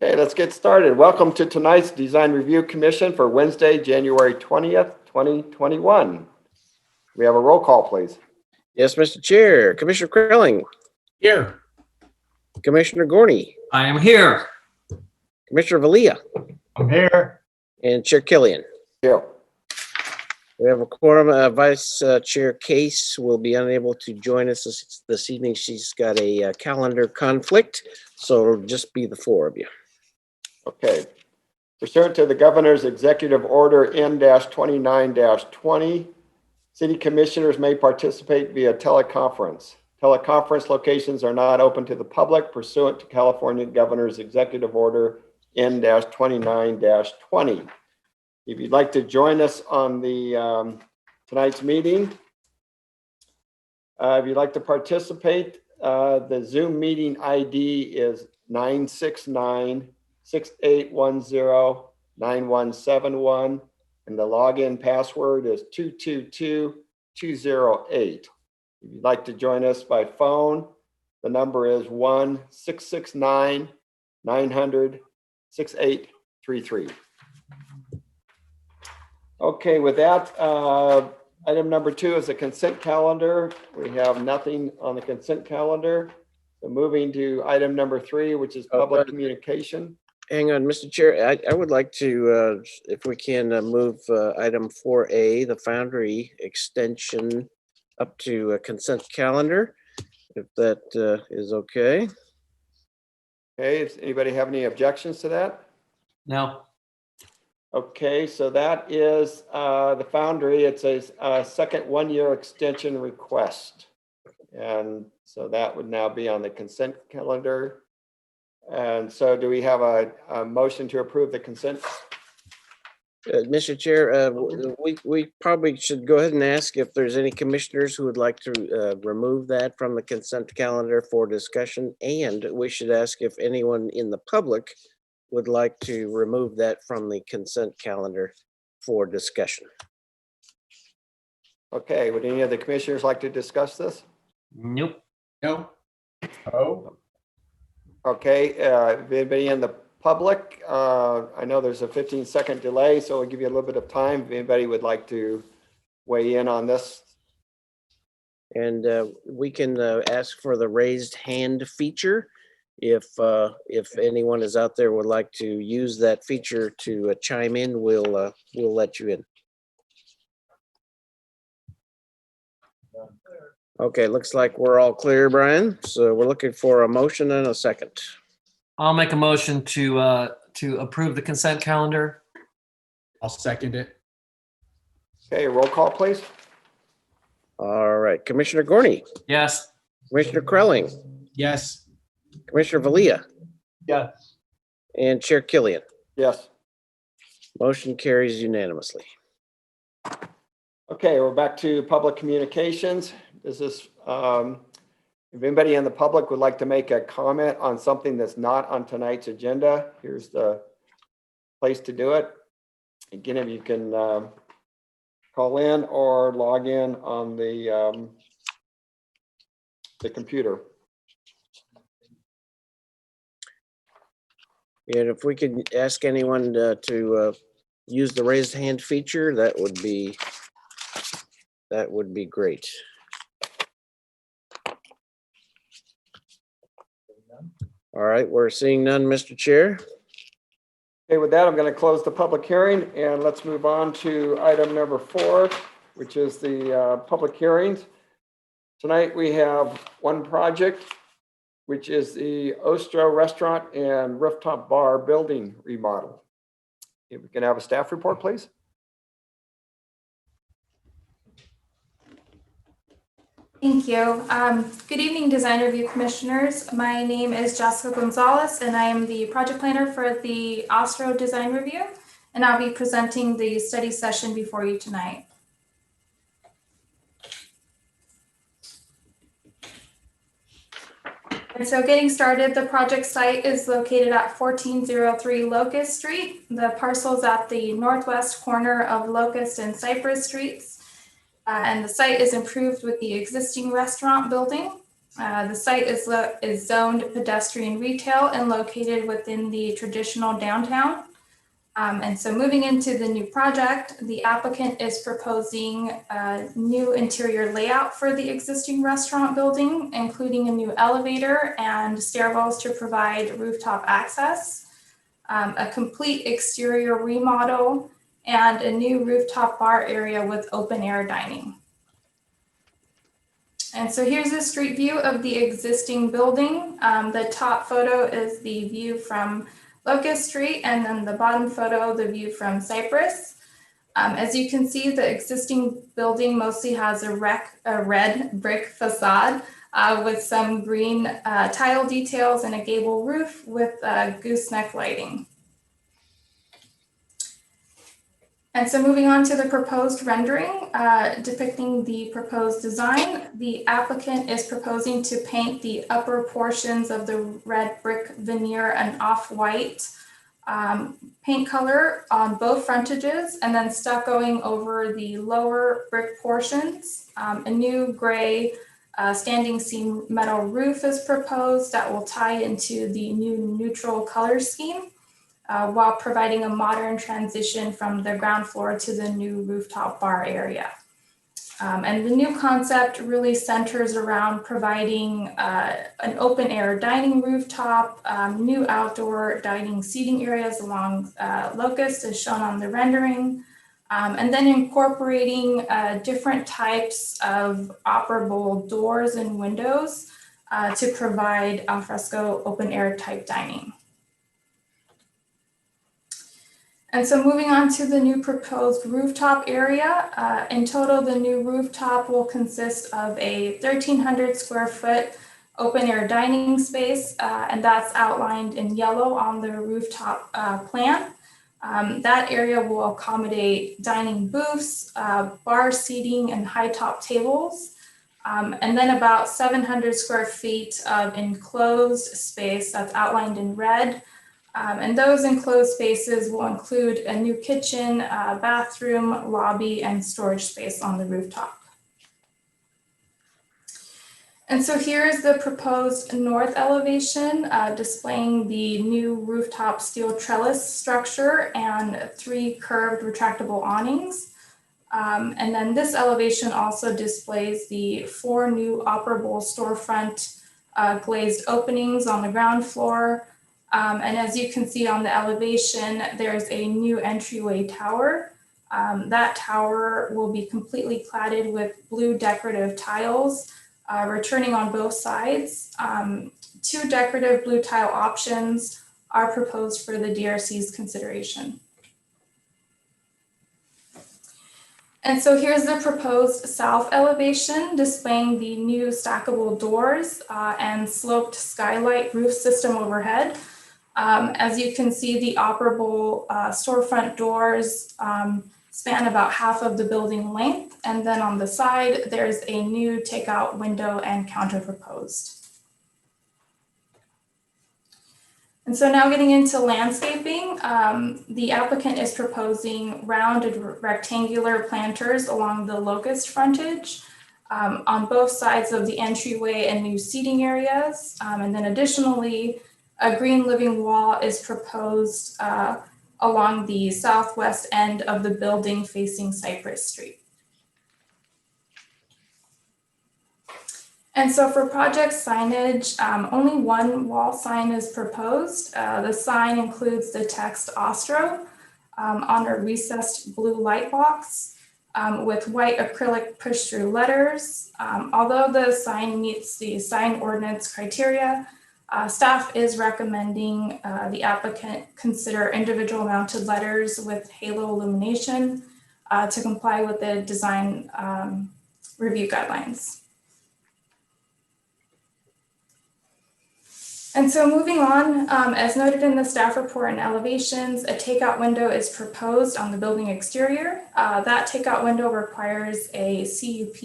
Okay, let's get started. Welcome to tonight's Design Review Commission for Wednesday, January 20th, 2021. We have a roll call, please. Yes, Mr. Chair. Commissioner Krelling. Here. Commissioner Gorney. I am here. Commissioner Valia. I'm here. And Chair Killian. Here. We have a quorum. Vice Chair Case will be unable to join us this evening. She's got a calendar conflict, so it'll just be the four of you. Okay. Pursuant to the Governor's Executive Order N-29-20, City Commissioners may participate via teleconference. Teleconference locations are not open to the public pursuant to California Governor's Executive Order N-29-20. If you'd like to join us on the tonight's meeting, if you'd like to participate, the Zoom meeting ID is 969-6810-9171, and the login password is 222208. If you'd like to join us by phone, the number is 1-669-900-6833. Okay, with that, item number 2 is the consent calendar. We have nothing on the consent calendar. So moving to item number 3, which is public communication. Hang on, Mr. Chair. I would like to, if we can, move item 4A, the Foundry extension, up to a consent calendar, if that is okay. Okay, does anybody have any objections to that? No. Okay, so that is the Foundry. It's a second one-year extension request. And so that would now be on the consent calendar. And so do we have a motion to approve the consent? Mr. Chair, we probably should go ahead and ask if there's any commissioners who would like to remove that from the consent calendar for discussion. And we should ask if anyone in the public would like to remove that from the consent calendar for discussion. Okay, would any of the commissioners like to discuss this? Nope. No. Oh. Okay, if anybody in the public, I know there's a 15-second delay, so we'll give you a little bit of time if anybody would like to weigh in on this. And we can ask for the raised hand feature. If anyone is out there would like to use that feature to chime in, we'll let you in. Okay, looks like we're all clear, Brian. So we're looking for a motion and a second. I'll make a motion to approve the consent calendar. I'll second it. Okay, roll call, please. All right, Commissioner Gorney, Yes. Commissioner Krelling, Yes. Commissioner Valia, Yes. and Chair Killian. Yes. Motion carries unanimously. Okay, we're back to public communications. This is, if anybody in the public would like to make a comment on something that's not on tonight's agenda, here's the place to do it. Again, if you can call in or log in on the computer. And if we could ask anyone to use the raised hand feature, that would be great. All right, we're seeing none, Mr. Chair. Okay, with that, I'm going to close the public hearing and let's move on to item number 4, which is the public hearings. Tonight we have one project, which is the Rooftop Restaurant and Rooftop Bar building remodel. If we can have a staff report, please. Thank you. Good evening, Design Review Commissioners. My name is Jessica Gonzalez, and I am the project planner for the Ostro Design Review, and I'll be presenting the study session before you tonight. And so getting started, the project site is located at 1403 Locust Street. The parcel is at the northwest corner of Locust and Cypress Streets. And the site is improved with the existing restaurant building. The site is zoned pedestrian retail and located within the traditional downtown. And so moving into the new project, the applicant is proposing a new interior layout for the existing restaurant building, including a new elevator and stairwells to provide rooftop access, a complete exterior remodel, and a new rooftop bar area with open air dining. And so here's a street view of the existing building. The top photo is the view from Locust Street, and then the bottom photo, the view from Cypress. As you can see, the existing building mostly has a red brick facade with some green tile details and a gable roof with gooseneck lighting. And so moving on to the proposed rendering, depicting the proposed design, the applicant is proposing to paint the upper portions of the red brick veneer an off-white paint color on both frontages, and then stuccoing over the lower brick portions. A new gray standing seam metal roof is proposed that will tie into the new neutral color scheme. While providing a modern transition from the ground floor to the new rooftop bar area. And the new concept really centers around providing an open air dining rooftop, new outdoor dining seating areas along Locust as shown on the rendering, and then incorporating different types of operable doors and windows to provide alfresco open air type dining. And so moving on to the new proposed rooftop area, in total, the new rooftop will consist of a 1,300 square foot open air dining space, and that's outlined in yellow on the rooftop plan. That area will accommodate dining booths, bar seating, and high top tables. And then about 700 square feet of enclosed space that's outlined in red. And those enclosed spaces will include a new kitchen, bathroom, lobby, and storage space on the rooftop. And so here's the proposed north elevation, displaying the new rooftop steel trellis structure and 3 curved retractable awnings. And then this elevation also displays the 4 new operable storefront glazed openings on the ground floor. And as you can see on the elevation, there's a new entryway tower. That tower will be completely cladded with blue decorative tiles, returning on both sides. 2 decorative blue tile options are proposed for the DRC's consideration. And so here's the proposed south elevation, displaying the new stackable doors and sloped skylight roof system overhead. As you can see, the operable storefront doors span about half of the building length, and then on the side, there's a new takeout window and counter proposed. And so now getting into landscaping, the applicant is proposing rounded rectangular planters along the Locust frontage on both sides of the entryway and new seating areas. And then additionally, a green living wall is proposed along the southwest end of the building facing Cypress Street. And so for project signage, only 1 wall sign is proposed. The sign includes the text Ostro on a recessed blue light box with white acrylic push-through letters. Although the sign meets the sign ordinance criteria, staff is recommending the applicant consider individual mounted letters with halo illumination to comply with the design review guidelines. And so moving on, as noted in the staff report and elevations, a takeout window is proposed on the building exterior. That takeout window requires a CUP.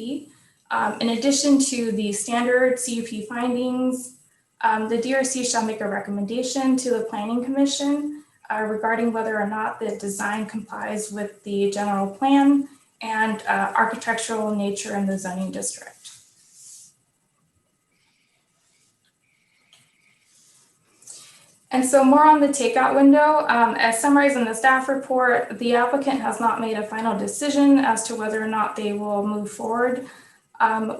In addition to the standard CUP findings, the DRC shall make a recommendation to the Planning Commission regarding whether or not the design complies with the general plan and architectural nature in the zoning district. And so more on the takeout window, as summarized in the staff report, the applicant has not made a final decision as to whether or not they will move forward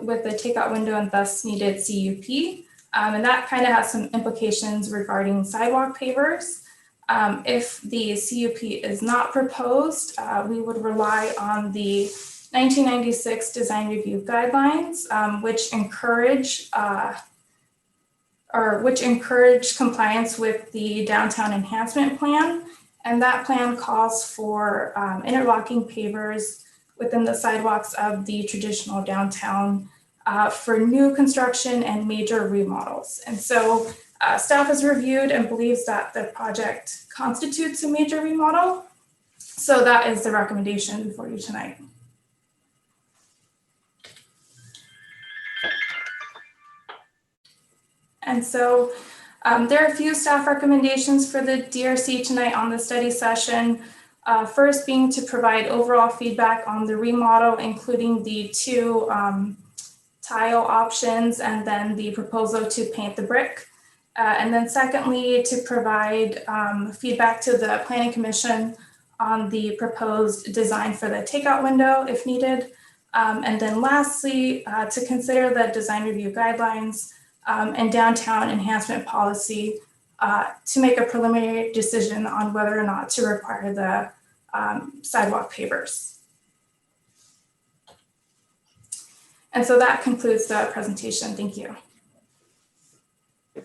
with the takeout window and thus needed CUP. And that kind of has some implications regarding sidewalk pavers. If the CUP is not proposed, we would rely on the 1996 design review guidelines, which encourage compliance with the downtown enhancement plan. And that plan calls for interlocking pavers within the sidewalks of the traditional downtown for new construction and major remodels. And so staff has reviewed and believes that the project constitutes a major remodel. So that is the recommendation for you tonight. And so there are a few staff recommendations for the DRC tonight on the study session. First being to provide overall feedback on the remodel, including the two tile options and then the proposal to paint the brick. And then secondly, to provide feedback to the Planning Commission on the proposed design for the takeout window if needed. And then lastly, to consider the design review guidelines and downtown enhancement policy to make a preliminary decision on whether or not to require the sidewalk pavers. And so that concludes the presentation. Thank you.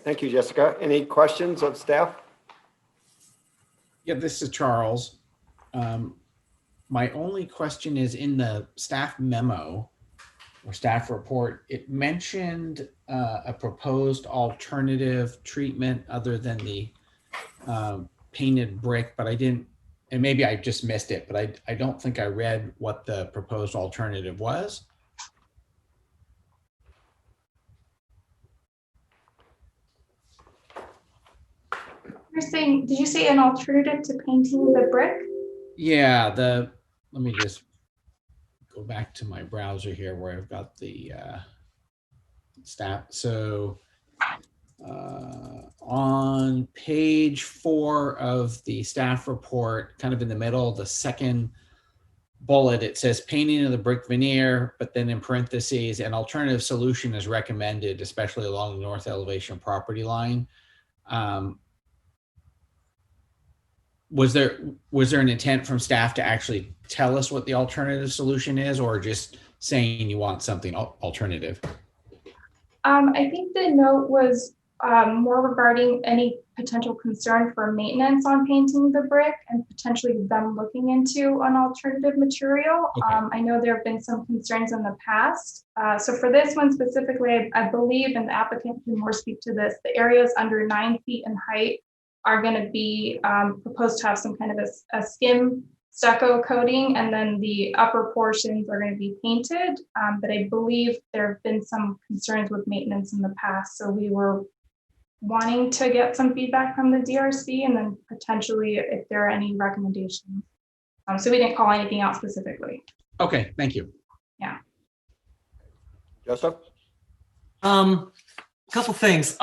Thank you, Jessica. Any questions of staff? Yeah, this is Charles. My only question is in the staff memo or staff report, it mentioned a proposed alternative treatment other than the painted brick, but I didn't, and maybe I just missed it, but I don't think I read what the proposed alternative was. You're saying, did you say an alternative to painting the brick? Yeah, let me just go back to my browser here where I've got the staff. So on page 4 of the staff report, kind of in the middle, the second bullet, it says painting of the brick veneer, but then in parentheses, an alternative solution is recommended, especially along the north elevation property line. Was there an intent from staff to actually tell us what the alternative solution is, or just saying you want something alternative? I think the note was more regarding any potential concern for maintenance on painting the brick and potentially them looking into an alternative material. Okay. I know there have been some concerns in the past. So for this one specifically, I believe, and the applicant can more speak to this, the areas under 9 feet in height are going to be proposed to have some kind of a skim stucco coating, and then the upper portions are going to be painted. But I believe there have been some concerns with maintenance in the past. So we were wanting to get some feedback from the DRC and then potentially if there are any recommendations. So we didn't call anything out specifically. Okay, thank you. Yeah. Joseph? Couple things.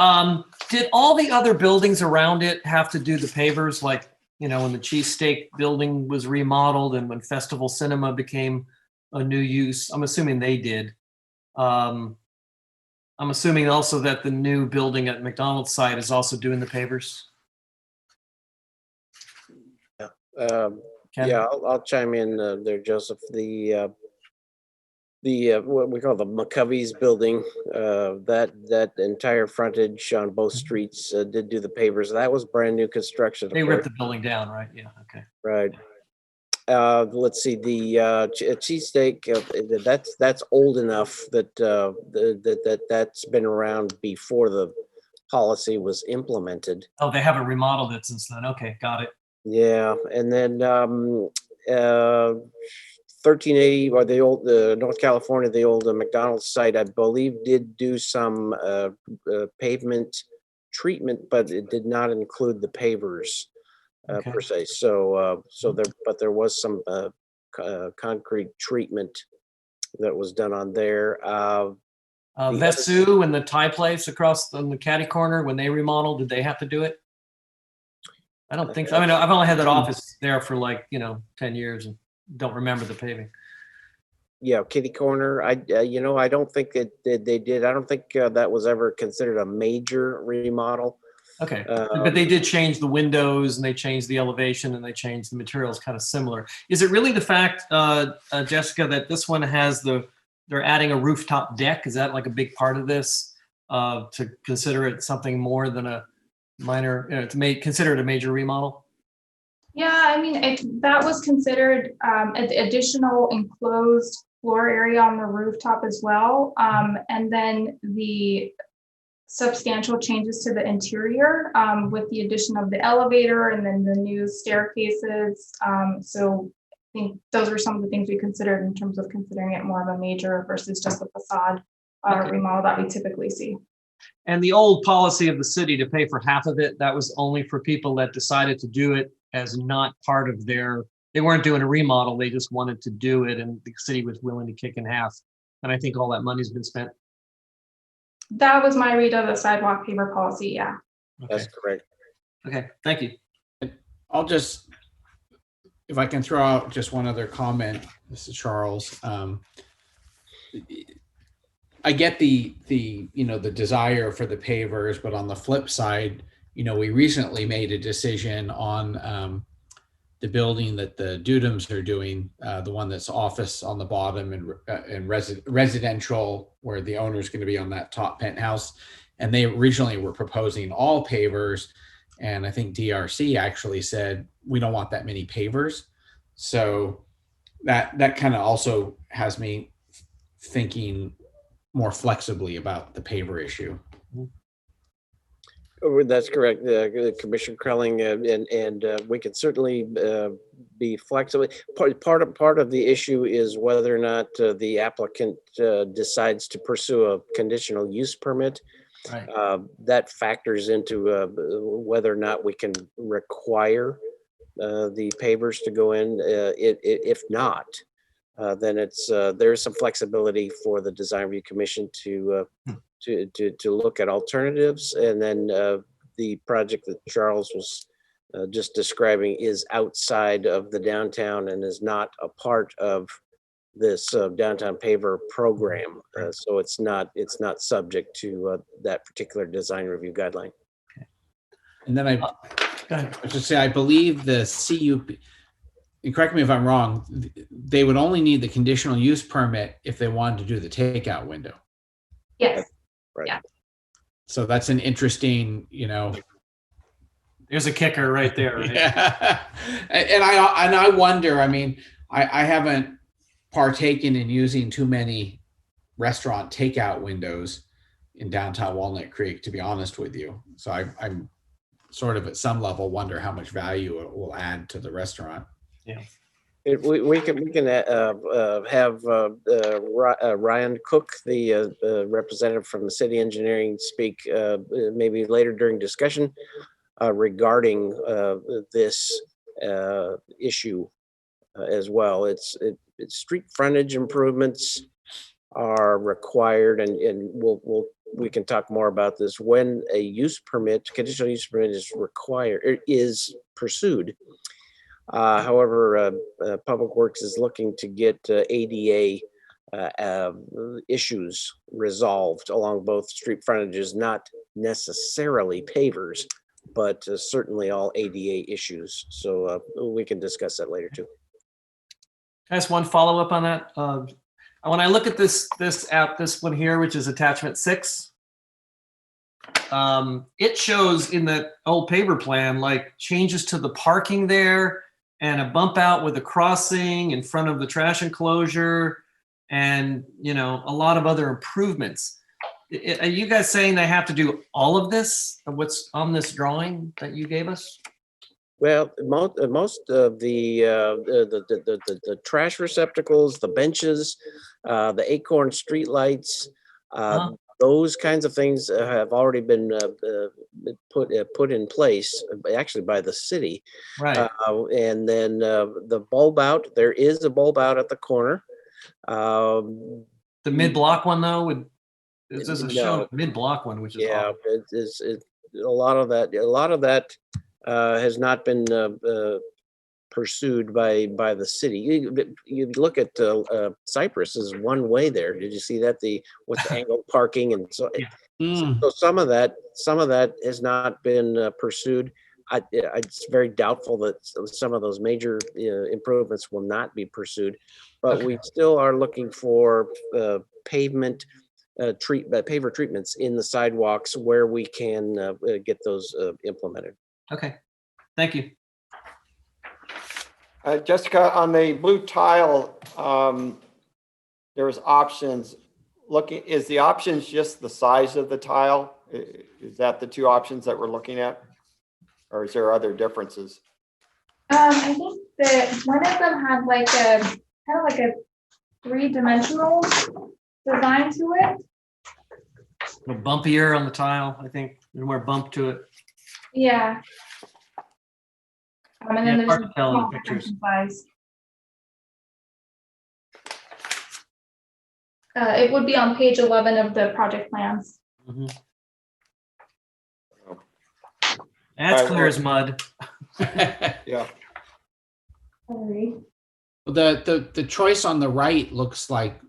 Did all the other buildings around it have to do the pavers? Like, you know, when the Cheesesteak building was remodeled and when Festival Cinema became a new use, I'm assuming they did. I'm assuming also that the new building at McDonald's site is also doing the pavers. Ken? Yeah, I'll chime in there, Joseph. The what we call the McCovey's building, that entire frontage on both streets did do the pavers. That was brand new construction. They ripped the building down, right? Yeah, okay. Right. Let's see, the cheesesteak, that's old enough that that's been around before the policy was implemented. Oh, they haven't remodeled it since then. Okay, got it. Yeah, and then 1380 or the old North California, the old McDonald's site, I believe, did do some pavement treatment, but it did not include the pavers. Okay. Per se. So there was some concrete treatment that was done on there. Vesu and the Thai place across on the catty corner, when they remodeled, did they have to do it? I don't think so. I mean, I've only had that office there for like, 10 years and don't remember the paving. Yeah, kitty corner. I don't think they did. I don't think that was ever considered a major remodel. Okay, but they did change the windows and they changed the elevation and they changed the materials, kind of similar. Is it really the fact, Jessica, that this one has they're adding a rooftop deck? Is that like a big part of this, to consider it something more than a minor, consider it a major remodel? Yeah, I mean, that was considered additional enclosed floor area on the rooftop as well. And then the substantial changes to the interior with the addition of the elevator and then the new staircases. So I think those were some of the things we considered in terms of considering it more of a major versus just a facade remodel that we typically see. And the old policy of the city to pay for half of it, that was only for people that decided to do it as not part of they weren't doing a remodel, they just wanted to do it and the city was willing to kick in half. And I think all that money's been spent. That was my read of the sidewalk paver policy, yeah. Okay. That's correct. Okay, thank you. I'll just, if I can throw out just one other comment, this is Charles. I get the desire for the pavers, but on the flip side, we recently made a decision on the building that the Dudums are doing, the one that's office on the bottom and residential, where the owner is going to be on that top penthouse. And they originally were proposing all pavers. And I think DRC actually said, we don't want that many pavers. So that kind of also has me thinking more flexibly about the paver issue. Oh, that's correct, Commissioner Krelling, and we can certainly be flexible. Part of the issue is whether or not the applicant decides to pursue a conditional use permit. Right. That factors into whether or not we can require the pavers to go in. If not, then there's some flexibility for the Design Review Commission to look at alternatives. And then the project that Charles was just describing is outside of the downtown and is not a part of this downtown paver program. So it's not subject to that particular design review guideline. And then Go ahead. I should say, I believe the CUP, and correct me if I'm wrong, they would only need the conditional use permit if they wanted to do the takeout window. Yes. Right. Yeah. So that's an interesting, There's a kicker right there. Right? Yeah. And I wonder, I haven't partaken in using too many restaurant takeout windows in downtown Walnut Creek, to be honest with you. So I'm sort of at some level wonder how much value it will add to the restaurant. Yeah. We can have Ryan Cook, the representative from the city engineering, speak maybe later during discussion regarding this issue as well. It's street frontage improvements are required, and we can talk more about this when a use permit, conditional use permit, is required or is pursued. However, Public Works is looking to get ADA issues resolved along both street frontages, not necessarily pavers, but certainly all ADA issues. So we can discuss that later too. Can I ask one follow up on that? When I look at this app, this one here, which is attachment 6, it shows in the old paver plan like changes to the parking there and a bump out with a crossing in front of the trash enclosure and a lot of other improvements. Are you guys saying they have to do all of this, what's on this drawing that you gave us? Well, most of the trash receptacles, the benches, the Acorn street lights, those kinds of things have already been put in place, actually by the city. Right. And then the bulb out, there is a bulb out at the corner. The mid-block one though, this is a No. show mid-block one, which is Yeah, awesome. a lot of that has not been pursued by the city. You look at Cypress is one way there. Did you see that? With the angled parking and so. Yeah. So some of that has not been pursued. It's very doubtful that some of those major improvements will not be pursued, but we still are looking for paver treatments in the sidewalks where we can get those implemented. Okay, thank you. Jessica, on the blue tile, there's options. Is the options just the size of the tile? Is that the two options that we're looking at? Or is there other differences? I think that one of them had like a kind of like a 3-dimensional design to it. A little bumpier on the tile, I think. There's more bump to it. Yeah. And then Yeah, there's hard to tell in the small pictures. difference in size. It would be on page 11 of the project plans. Mhm. That's clear as mud. Yeah. Sorry. The choice on the right looks like,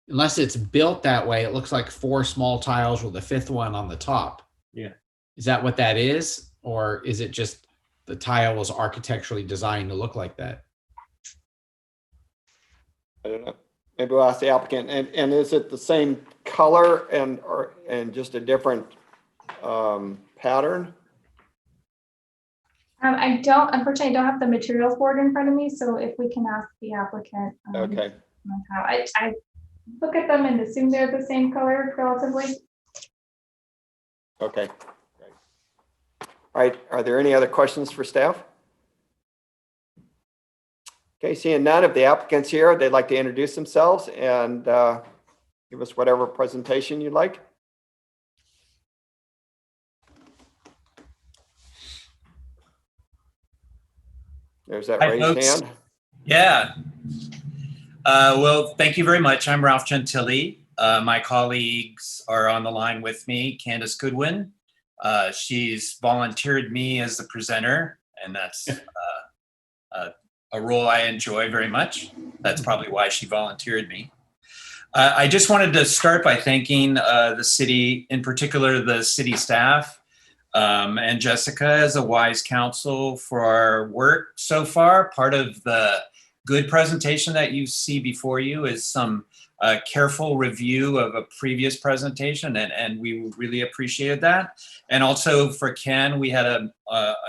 unless it's built that way, it looks like 4 small tiles with a 5th one on the top. Yeah. Is that what that is? Or is it just the tile was architecturally designed to look like that? I don't know. Maybe we'll ask the applicant. And is it the same color and just a different pattern? Unfortunately, I don't have the materials board in front of me, so if we can ask the applicant. Okay. I look at them and assume they're the same color relatively. Okay. Great. All right. Are there any other questions for staff? Okay, seeing none of the applicants here, they'd like to introduce themselves and give us whatever presentation you'd like. There's that Hi, raised folks. hand. Yeah. Well, thank you very much. I'm Ralph Gentili. My colleagues are on the line with me. Candace Goodwin. She's volunteered me as the presenter, and that's a role I enjoy very much. That's probably why she volunteered me. I just wanted to start by thanking the city, in particular the city staff, and Jessica as a wise counsel for our work so far. Part of the good presentation that you see before you is some careful review of a previous presentation, and we really appreciated that. And also for Ken, we had an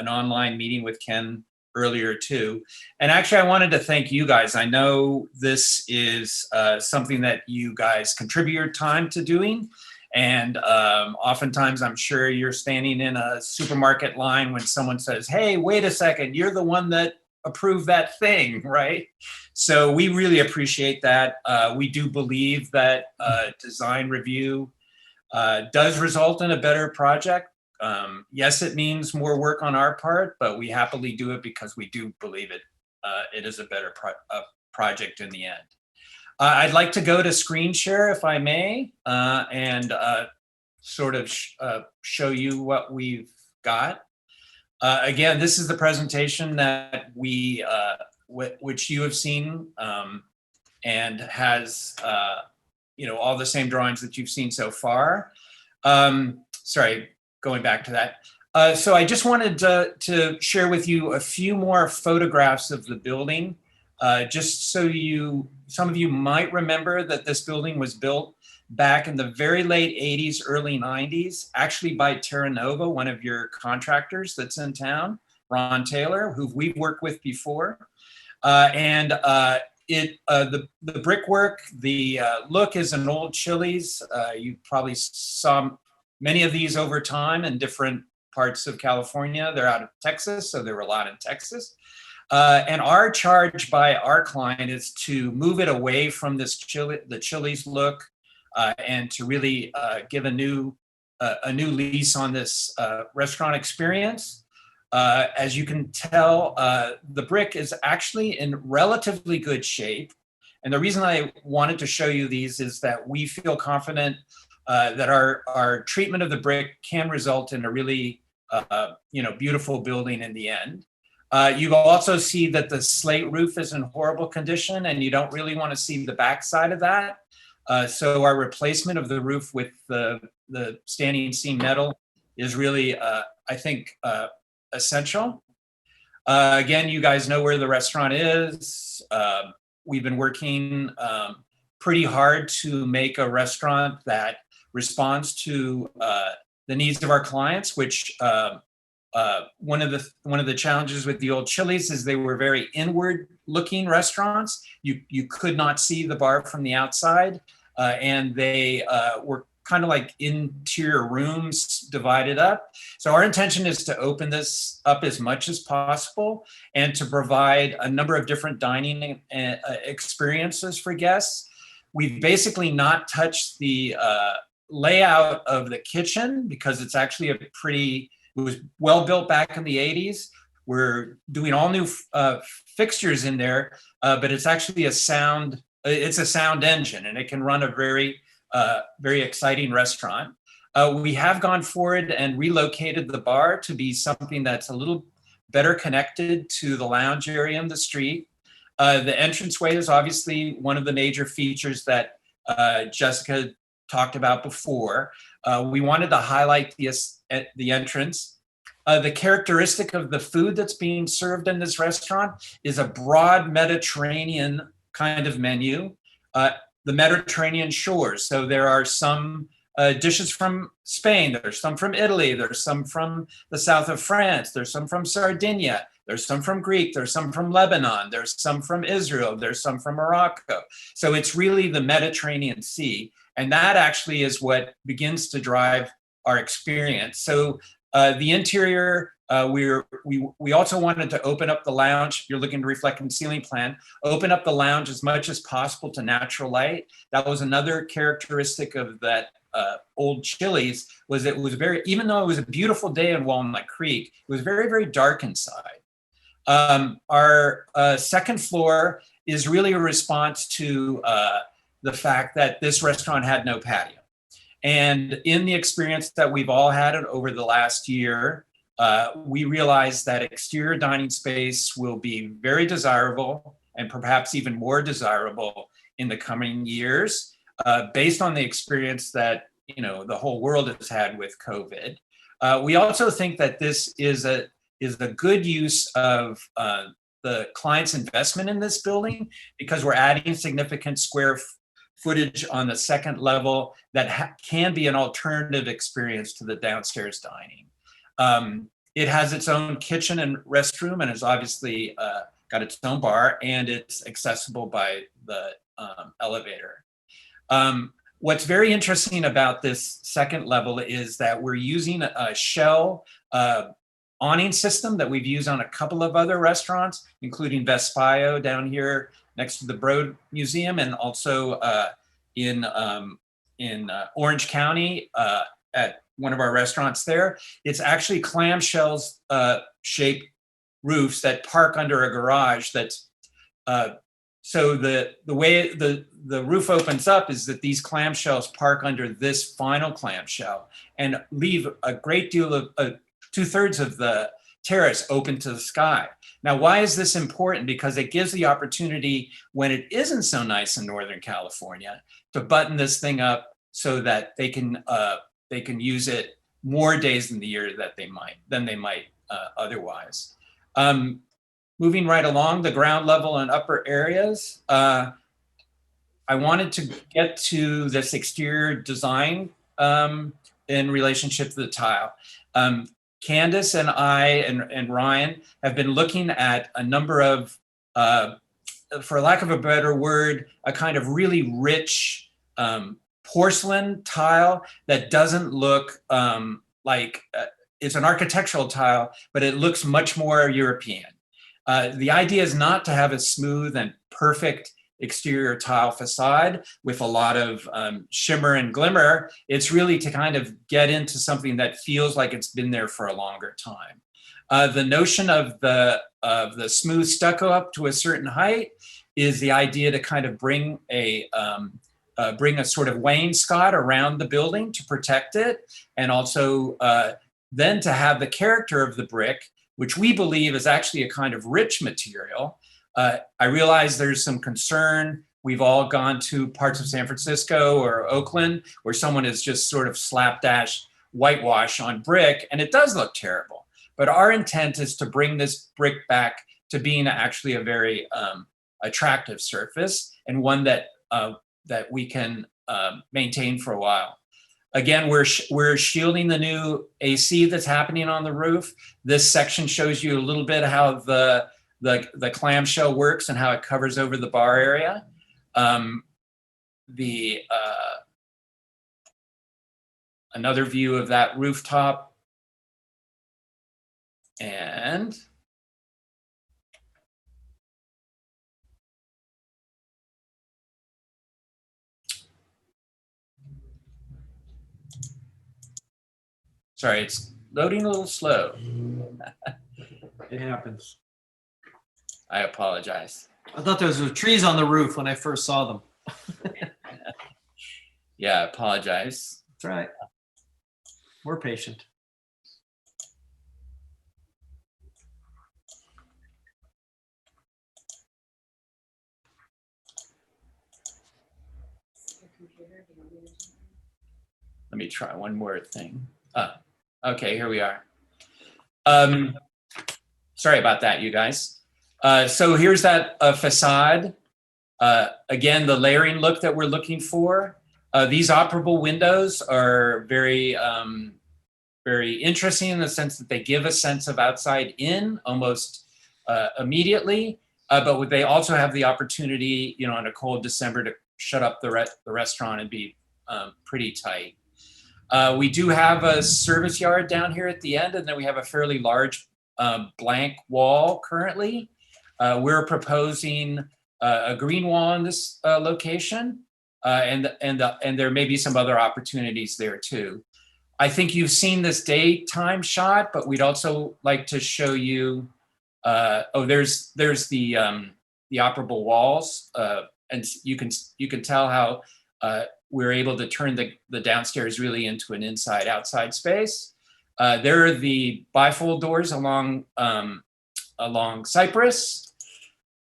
online meeting with Ken earlier too. And actually, I wanted to thank you guys. I know this is something that you guys contribute your time to doing. And oftentimes, I'm sure you're standing in a supermarket line when someone says, hey, wait a second, you're the one that approved that thing, right? So we really appreciate that. We do believe that design review does result in a better project. Yes, it means more work on our part, but we happily do it because we do believe it is a better project in the end. I'd like to go to screen share if I may, and sort of show you what we've got. Again, this is the presentation that which you have seen, and has all the same drawings that you've seen so far. Sorry, going back to that. So I just wanted to share with you a few more photographs of the building, just so some of you might remember that this building was built back in the very late 80s, early 90s, actually by Terra Nova, one of your contractors that's in town, Ron Taylor, who we've worked with before. The brickwork, the look is an old Chili's. You probably saw many of these over time in different parts of California. They're out of Texas, so there were a lot in Texas. And our charge by our client is to move it away from the Chili's look, and to really give a new lease on this restaurant experience. As you can tell, the brick is actually in relatively good shape. And the reason I wanted to show you these is that we feel confident that our treatment of the brick can result in a really beautiful building in the end. You also see that the slate roof is in horrible condition, and you don't really want to see the backside of that. So our replacement of the roof with the standing seam metal is really, I think, essential. Again, you guys know where the restaurant is. We've been working pretty hard to make a restaurant that responds to the needs of our clients, which one of the challenges with the old Chili's is they were very inward looking restaurants. You could not see the bar from the outside, and they were kind of like interior rooms divided up. So our intention is to open this up as much as possible and to provide a number of different dining experiences for guests. We've basically not touched the layout of the kitchen because it's actually it was well built back in the 80s. We're doing all new fixtures in there, but it's actually a sound engine, and it can run a very exciting restaurant. We have gone forward and relocated the bar to be something that's a little better connected to the lounge area in the street. The entranceway is obviously one of the major features that Jessica talked about before. We wanted to highlight the entrance. The characteristic of the food that's being served in this restaurant is a broad Mediterranean kind of menu. The Mediterranean shores. So there are some dishes from Spain, there's some from Italy, there's some from the south of France, there's some from Sardinia, there's some from Greek, there's some from Lebanon, there's some from Israel, there's some from Morocco. So it's really the Mediterranean Sea. And that actually is what begins to drive our experience. So the interior, we also wanted to open up the lounge. You're looking to reflect in the ceiling plan, open up the lounge as much as possible to natural light. That was another characteristic of that old Chili's, was it was even though it was a beautiful day in Walnut Creek, it was very, very dark inside. Our second floor is really a response to the fact that this restaurant had no patio. And in the experience that we've all had over the last year, we realized that exterior dining space will be very desirable and perhaps even more desirable in the coming years, based on the experience that the whole world has had with COVID. We also think that this is a good use of the client's investment in this building, because we're adding significant square footage on the second level that can be an alternative experience to the downstairs dining. It has its own kitchen and restroom, and has obviously got its own bar, and it's accessible by the elevator. What's very interesting about this second level is that we're using a shell awning system that we've used on a couple of other restaurants, including Vespaio down here next to the Broad Museum, and also in Orange County at one of our restaurants there. It's actually clamshells shaped roofs that park under a garage. That's so the way the roof opens up is that these clamshells park under this final clamshell and leave a great deal of 2/3 of the terrace open to the sky. Now, why is this important? Because it gives the opportunity, when it isn't so nice in Northern California, to button this thing up so that they can use it more days in the year than they might otherwise. Moving right along, the ground level and upper areas, I wanted to get to this exterior design in relationship to the tile. Candace and I and Ryan have been looking at a number of, for lack of a better word, a kind of really rich porcelain tile that doesn't look like it's an architectural tile, but it looks much more European. The idea is not to have a smooth and perfect exterior tile facade with a lot of shimmer and glimmer. It's really to kind of get into something that feels like it's been there for a longer time. The notion of the smooth stucco up to a certain height is the idea to kind of bring a sort of wainscot around the building to protect it, and also then to have the character of the brick, which we believe is actually a kind of rich material. I realize there's some concern. We've all gone to parts of San Francisco or Oakland where someone has just sort of slapdash whitewash on brick, and it does look terrible. But our intent is to bring this brick back to being actually a very attractive surface, and one that that we can maintain for a while. Again, we're shielding the new AC that's happening on the roof. This section shows you a little bit how the clamshell works and how it covers over the bar area. Another view of that rooftop. And sorry, it's loading a little slow. It happens. I apologize. I thought those were trees on the roof when I first saw them. Yeah, I apologize. That's right. We're patient. Let me try one more thing. Okay, here we are. Sorry about that, you guys. So here's that facade. Again, the layering look that we're looking for. These operable windows are very, very interesting in the sense that they give a sense of outside in almost immediately, but they also have the opportunity, you know, on a cold December to shut up the restaurant and be pretty tight. We do have a service yard down here at the end, and then we have a fairly large blank wall currently. We're proposing a green wall in this location, and there may be some other opportunities there too. I think you've seen this daytime shot, but we'd also like to show you. There's the operable walls, and you can tell how we're able to turn the downstairs really into an inside-outside space. There are the bifold doors along Cypress,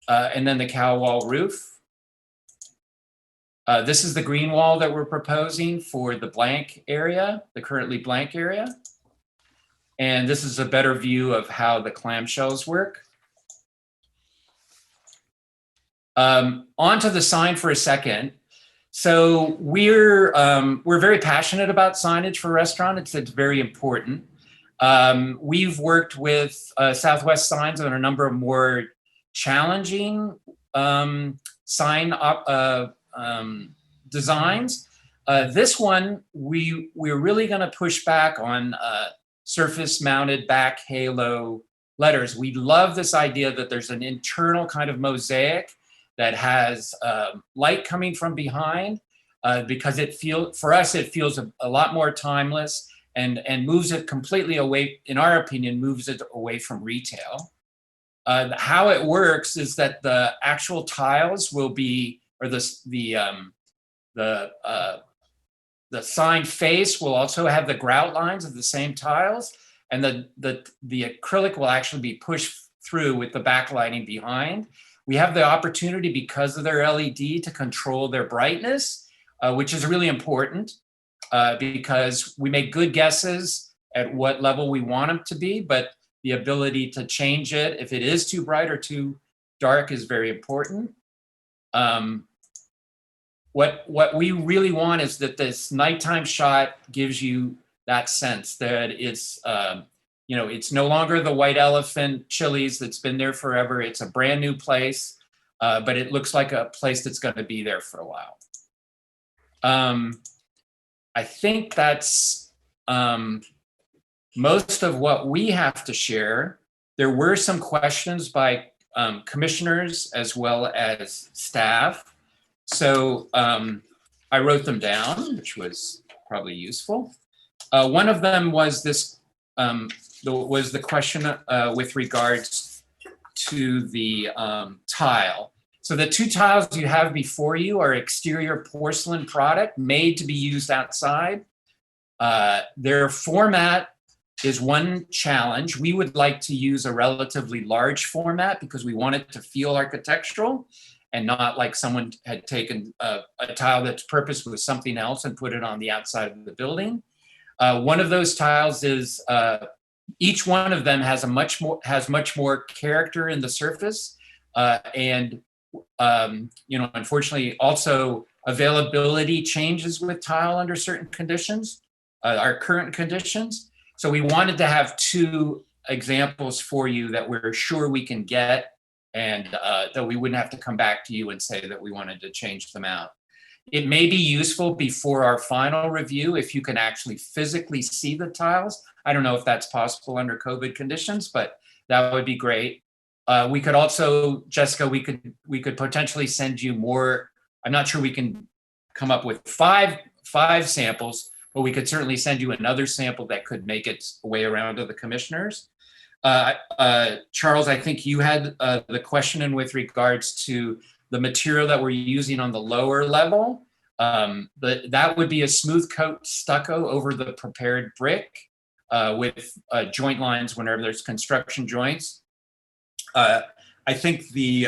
and then the cow wall roof. This is the green wall that we're proposing for the blank area, the currently blank area. And this is a better view of how the clamshells work. Onto the sign for a second. So we're very passionate about signage for restaurants. It's very important. We've worked with Southwest Signs on a number of more challenging sign designs. This one, we're really going to push back on surface mounted back halo letters. We love this idea that there's an internal kind of mosaic that has light coming from behind, because for us it feels a lot more timeless and moves it completely away, in our opinion, moves it away from retail. How it works is that the actual tiles will be, or the sign face will also have the grout lines of the same tiles, and the acrylic will actually be pushed through with the backlighting behind. We have the opportunity, because of their LED, to control their brightness, which is really important, because we make good guesses at what level we want them to be, but the ability to change it if it is too bright or too dark is very important. What we really want is that this nighttime shot gives you that sense that it's it's no longer the White Elephant Chili's that's been there forever. It's a brand new place, but it looks like a place that's going to be there for a while. I think that's most of what we have to share. There were some questions by commissioners as well as staff. So I wrote them down, which was probably useful. One of them was this, was the question with regards to the tile. So the two tiles you have before you are exterior porcelain product made to be used outside. Their format is one challenge. We would like to use a relatively large format because we want it to feel architectural and not like someone had taken a tile that's purpose with something else and put it on the outside of the building. One of those tiles is, each one of them has much more character in the surface. Unfortunately, also availability changes with tile under certain conditions, our current conditions. So we wanted to have two examples for you that we're sure we can get, and that we wouldn't have to come back to you and say that we wanted to change them out. It may be useful before our final review if you can actually physically see the tiles. I don't know if that's possible under COVID conditions, but that would be great. We could also, Jessica, we could potentially send you more. I'm not sure we can come up with five samples, but we could certainly send you another sample that could make its way around to the commissioners. Charles, I think you had the question in with regards to the material that we're using on the lower level. That would be a smooth coat stucco over the prepared brick with joint lines whenever there's construction joints. I think the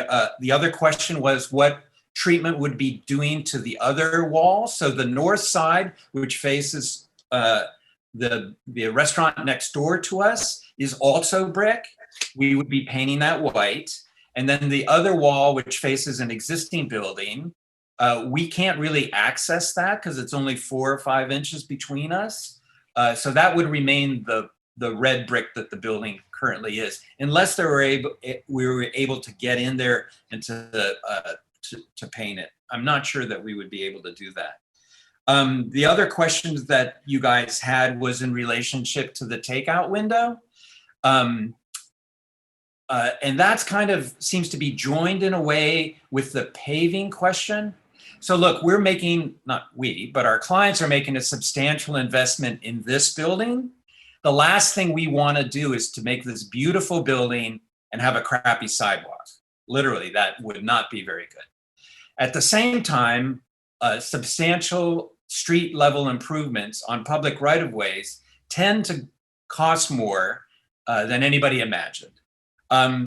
other question was what treatment would be doing to the other wall. So the north side, which faces the restaurant next door to us, is also brick. We would be painting that white. And then the other wall, which faces an existing building, we can't really access that because it's only 4 or 5 inches between us. So that would remain the red brick that the building currently is, unless we were able to get in there and to paint it. I'm not sure that we would be able to do that. The other questions that you guys had was in relationship to the takeout window. And that's kind of seems to be joined in a way with the paving question. So look, we're making, not we, but our clients are making a substantial investment in this building. The last thing we want to do is to make this beautiful building and have a crappy sidewalk. Literally, that would not be very good. At the same time, substantial street level improvements on public right-of-ways tend to cost more than anybody imagined.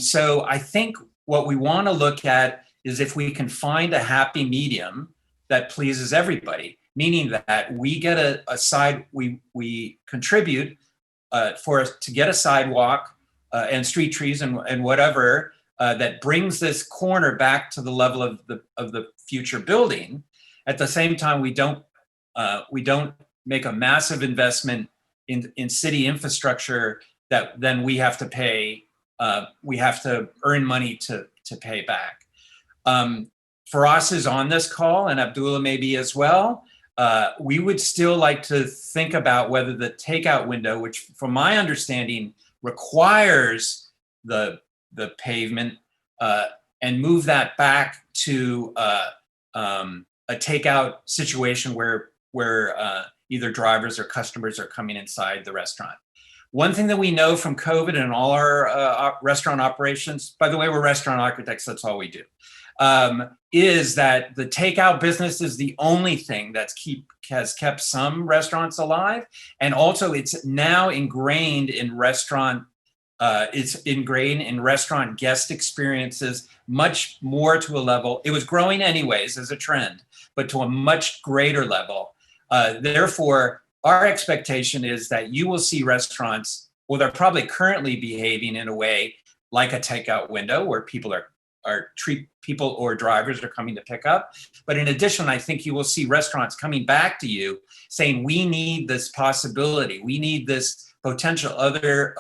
So I think what we want to look at is if we can find a happy medium that pleases everybody, meaning that we get we contribute for us to get a sidewalk and street trees and whatever that brings this corner back to the level of the future building. At the same time, we don't make a massive investment in city infrastructure that then we have to pay. We have to earn money to pay back. Firas is on this call, and Abdullah may be as well. We would still like to think about whether the takeout window, which from my understanding requires the pavement, and move that back to a takeout situation where either drivers or customers are coming inside the restaurant. One thing that we know from COVID and all our restaurant operations, by the way, we're restaurant architects, that's all we do, is that the takeout business is the only thing has kept some restaurants alive. And also it's now ingrained in restaurant guest experiences much more to a level. It was growing anyways as a trend, but to a much greater level. Therefore, our expectation is that you will see restaurants, well, they're probably currently behaving in a way like a takeout window where people or drivers are coming to pick up. But in addition, I think you will see restaurants coming back to you saying, we need this possibility. We need this potential other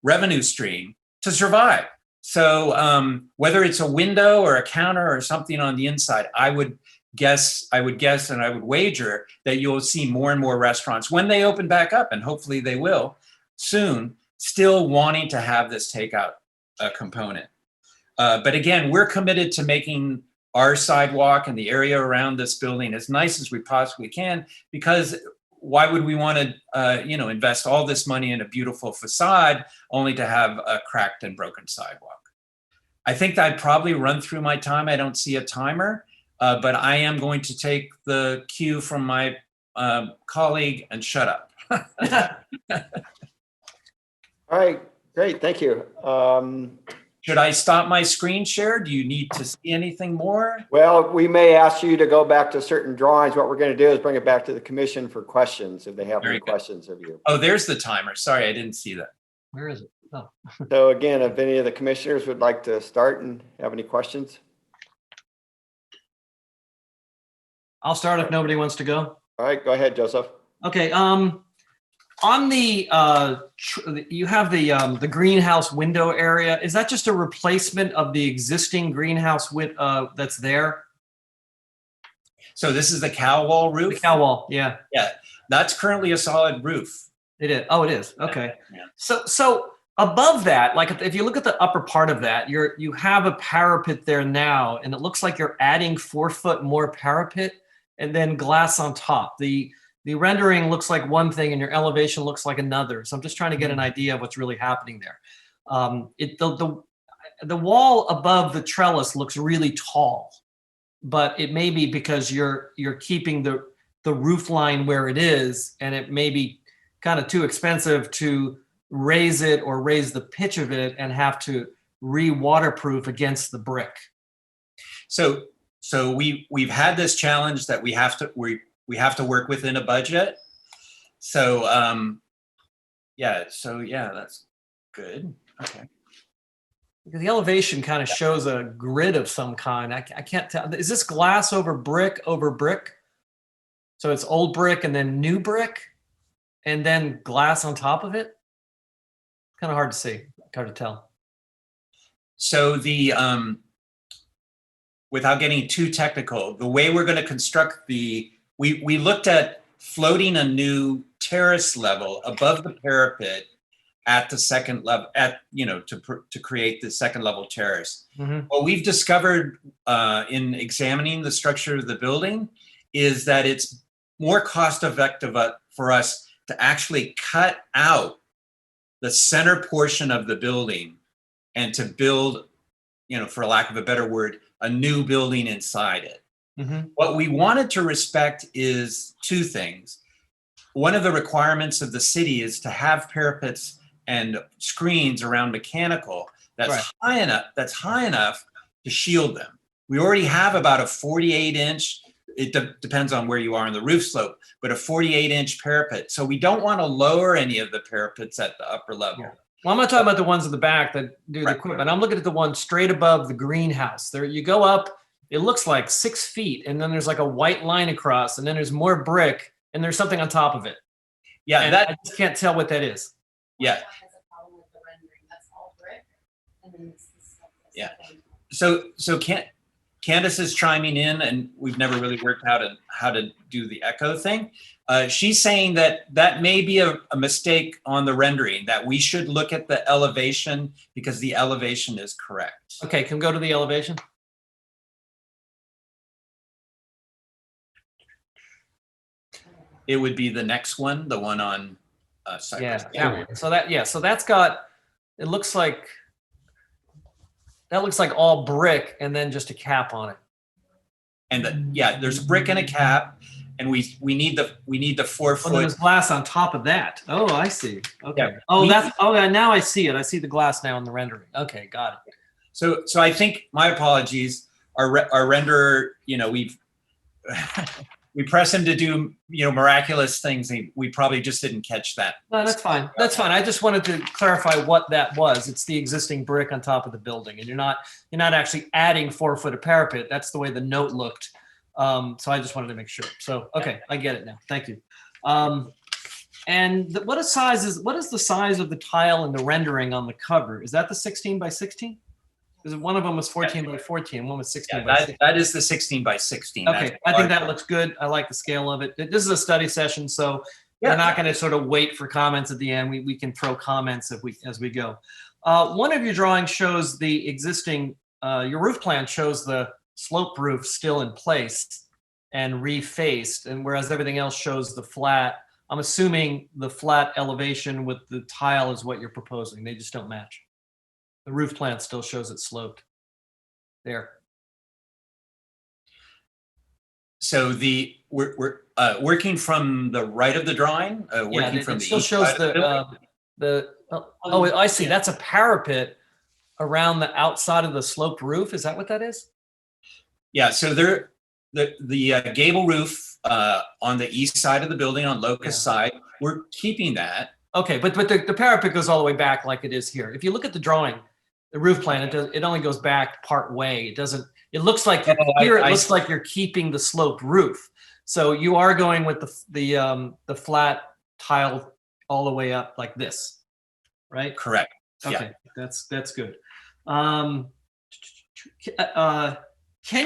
revenue stream to survive. So whether it's a window or a counter or something on the inside, I would guess and I would wager that you'll see more and more restaurants when they open back up, and hopefully they will soon, still wanting to have this takeout component. But again, we're committed to making our sidewalk and the area around this building as nice as we possibly can, because why would we want to invest all this money in a beautiful facade only to have a cracked and broken sidewalk? I think I'd probably run through my time. I don't see a timer, but I am going to take the cue from my colleague and shut up. All right, great, thank you. Should I stop my screen share? Do you need to see anything more? Well, we may ask you to go back to certain drawings. What we're going to do is bring it back to the commission for questions if they have Very any good. questions of you. Oh, there's the timer. Sorry, I didn't see that. Where is it? Oh, So again, if any of the commissioners would like to start and have any questions. I'll start if nobody wants to go. All right, go ahead, Joseph. Okay, on the, you have the greenhouse window area. Is that just a replacement of the existing greenhouse that's there? So this is the cow wall The roof? cow wall, yeah, Yeah, that's currently a solid roof. it is. Oh, it is, okay. Yeah. So above that, like if you look at the upper part of that, you have a parapet there now, and it looks like you're adding 4 foot more parapet and then glass on top. The rendering looks like one thing and your elevation looks like another. So I'm just trying to get an idea of what's really happening there. The wall above the trellis looks really tall, but it may be because you're keeping the roof line where it is, and it may be kind of too expensive to raise it or raise the pitch of it and have to re-waterproof against the brick. So we've had this challenge that we have to work within a budget. So yeah, that's good. Okay. Because the elevation kind of shows a grid of some kind. I can't tell. Is this glass over brick over brick? So it's old brick and then new brick and then glass on top of it? Kind of hard to see, hard to tell. So the without getting too technical, the way we're going to construct we looked at floating a new terrace level above the parapet at the second level, to create the second level terrace. Mm-hmm. What we've discovered in examining the structure of the building is that it's more cost effective for us to actually cut out the center portion of the building and to build, for lack of a better word, a new building inside it. Mm-hmm. What we wanted to respect is 2 things. One of the requirements of the city is to have parapets and screens around mechanical that's high enough to shield them. We already have about a 48-inch, it depends on where you are on the roof slope, but a 48-inch parapet. So we don't want to lower any of the parapets at the upper level. Yeah. Well, I'm not talking about the ones in the back that do the equipment. I'm looking at the one straight above the greenhouse. There, you go up, it looks like 6 feet, and then there's like a white line across, and then there's more brick, and there's something on top of it. Yeah, and I just can't tell what that is. Yeah. Yeah. So Candace is chiming in, and we've never really worked out how to do the echo thing. She's saying that may be a mistake on the rendering, that we should look at the elevation because the elevation is correct. Okay, can we go to the elevation? It would be the next one, the one on Cypress. Yeah, that one. So that's got, it looks like, that looks like all brick and then just a cap on it. And there's a brick and a cap, and we need the 4 Oh, foot. there's glass on top of that. Oh, I see. Okay. Yeah. Now I see it. I see the glass now in the rendering. Okay, got it. So I think, my apologies, our renderer, we press him to do, miraculous things. We probably just didn't catch that. No, that's fine. That's fine. I just wanted to clarify what that was. It's the existing brick on top of the building, and you're not actually adding 4 foot of parapet. That's the way the note looked. So I just wanted to make sure. So, okay, I get it now. Thank you. And what is the size of the tile in the rendering on the cover? Is that the 16 by 16? Because one of them was 14 by 14, one was 16 by 16. That is the 16 by 16. Okay, I think that looks good. I like the scale of it. This is a study session, so we're not going to sort of wait for comments at the end. We can throw comments as we go. One of your drawings shows the existing, your roof plan shows the slope roof still in place and refaced, and whereas everything else shows the flat. I'm assuming the flat elevation with the tile is what you're proposing. They just don't match. The roof plan still shows it sloped there. So we're working from the right of the drawing. Yeah, it still shows the Oh, I see. That's a parapet around the outside of the sloped roof. Is that what that is? Yeah, so the gable roof on the east side of the building on Locust side, we're keeping that. Okay, but the parapet goes all the way back like it is here. If you look at the drawing, the roof plan, it only goes back part way. It doesn't, it looks like here it looks like you're keeping the sloped roof. So you are going with the flat tile all the way up like this, right? Correct. Okay, that's good. Can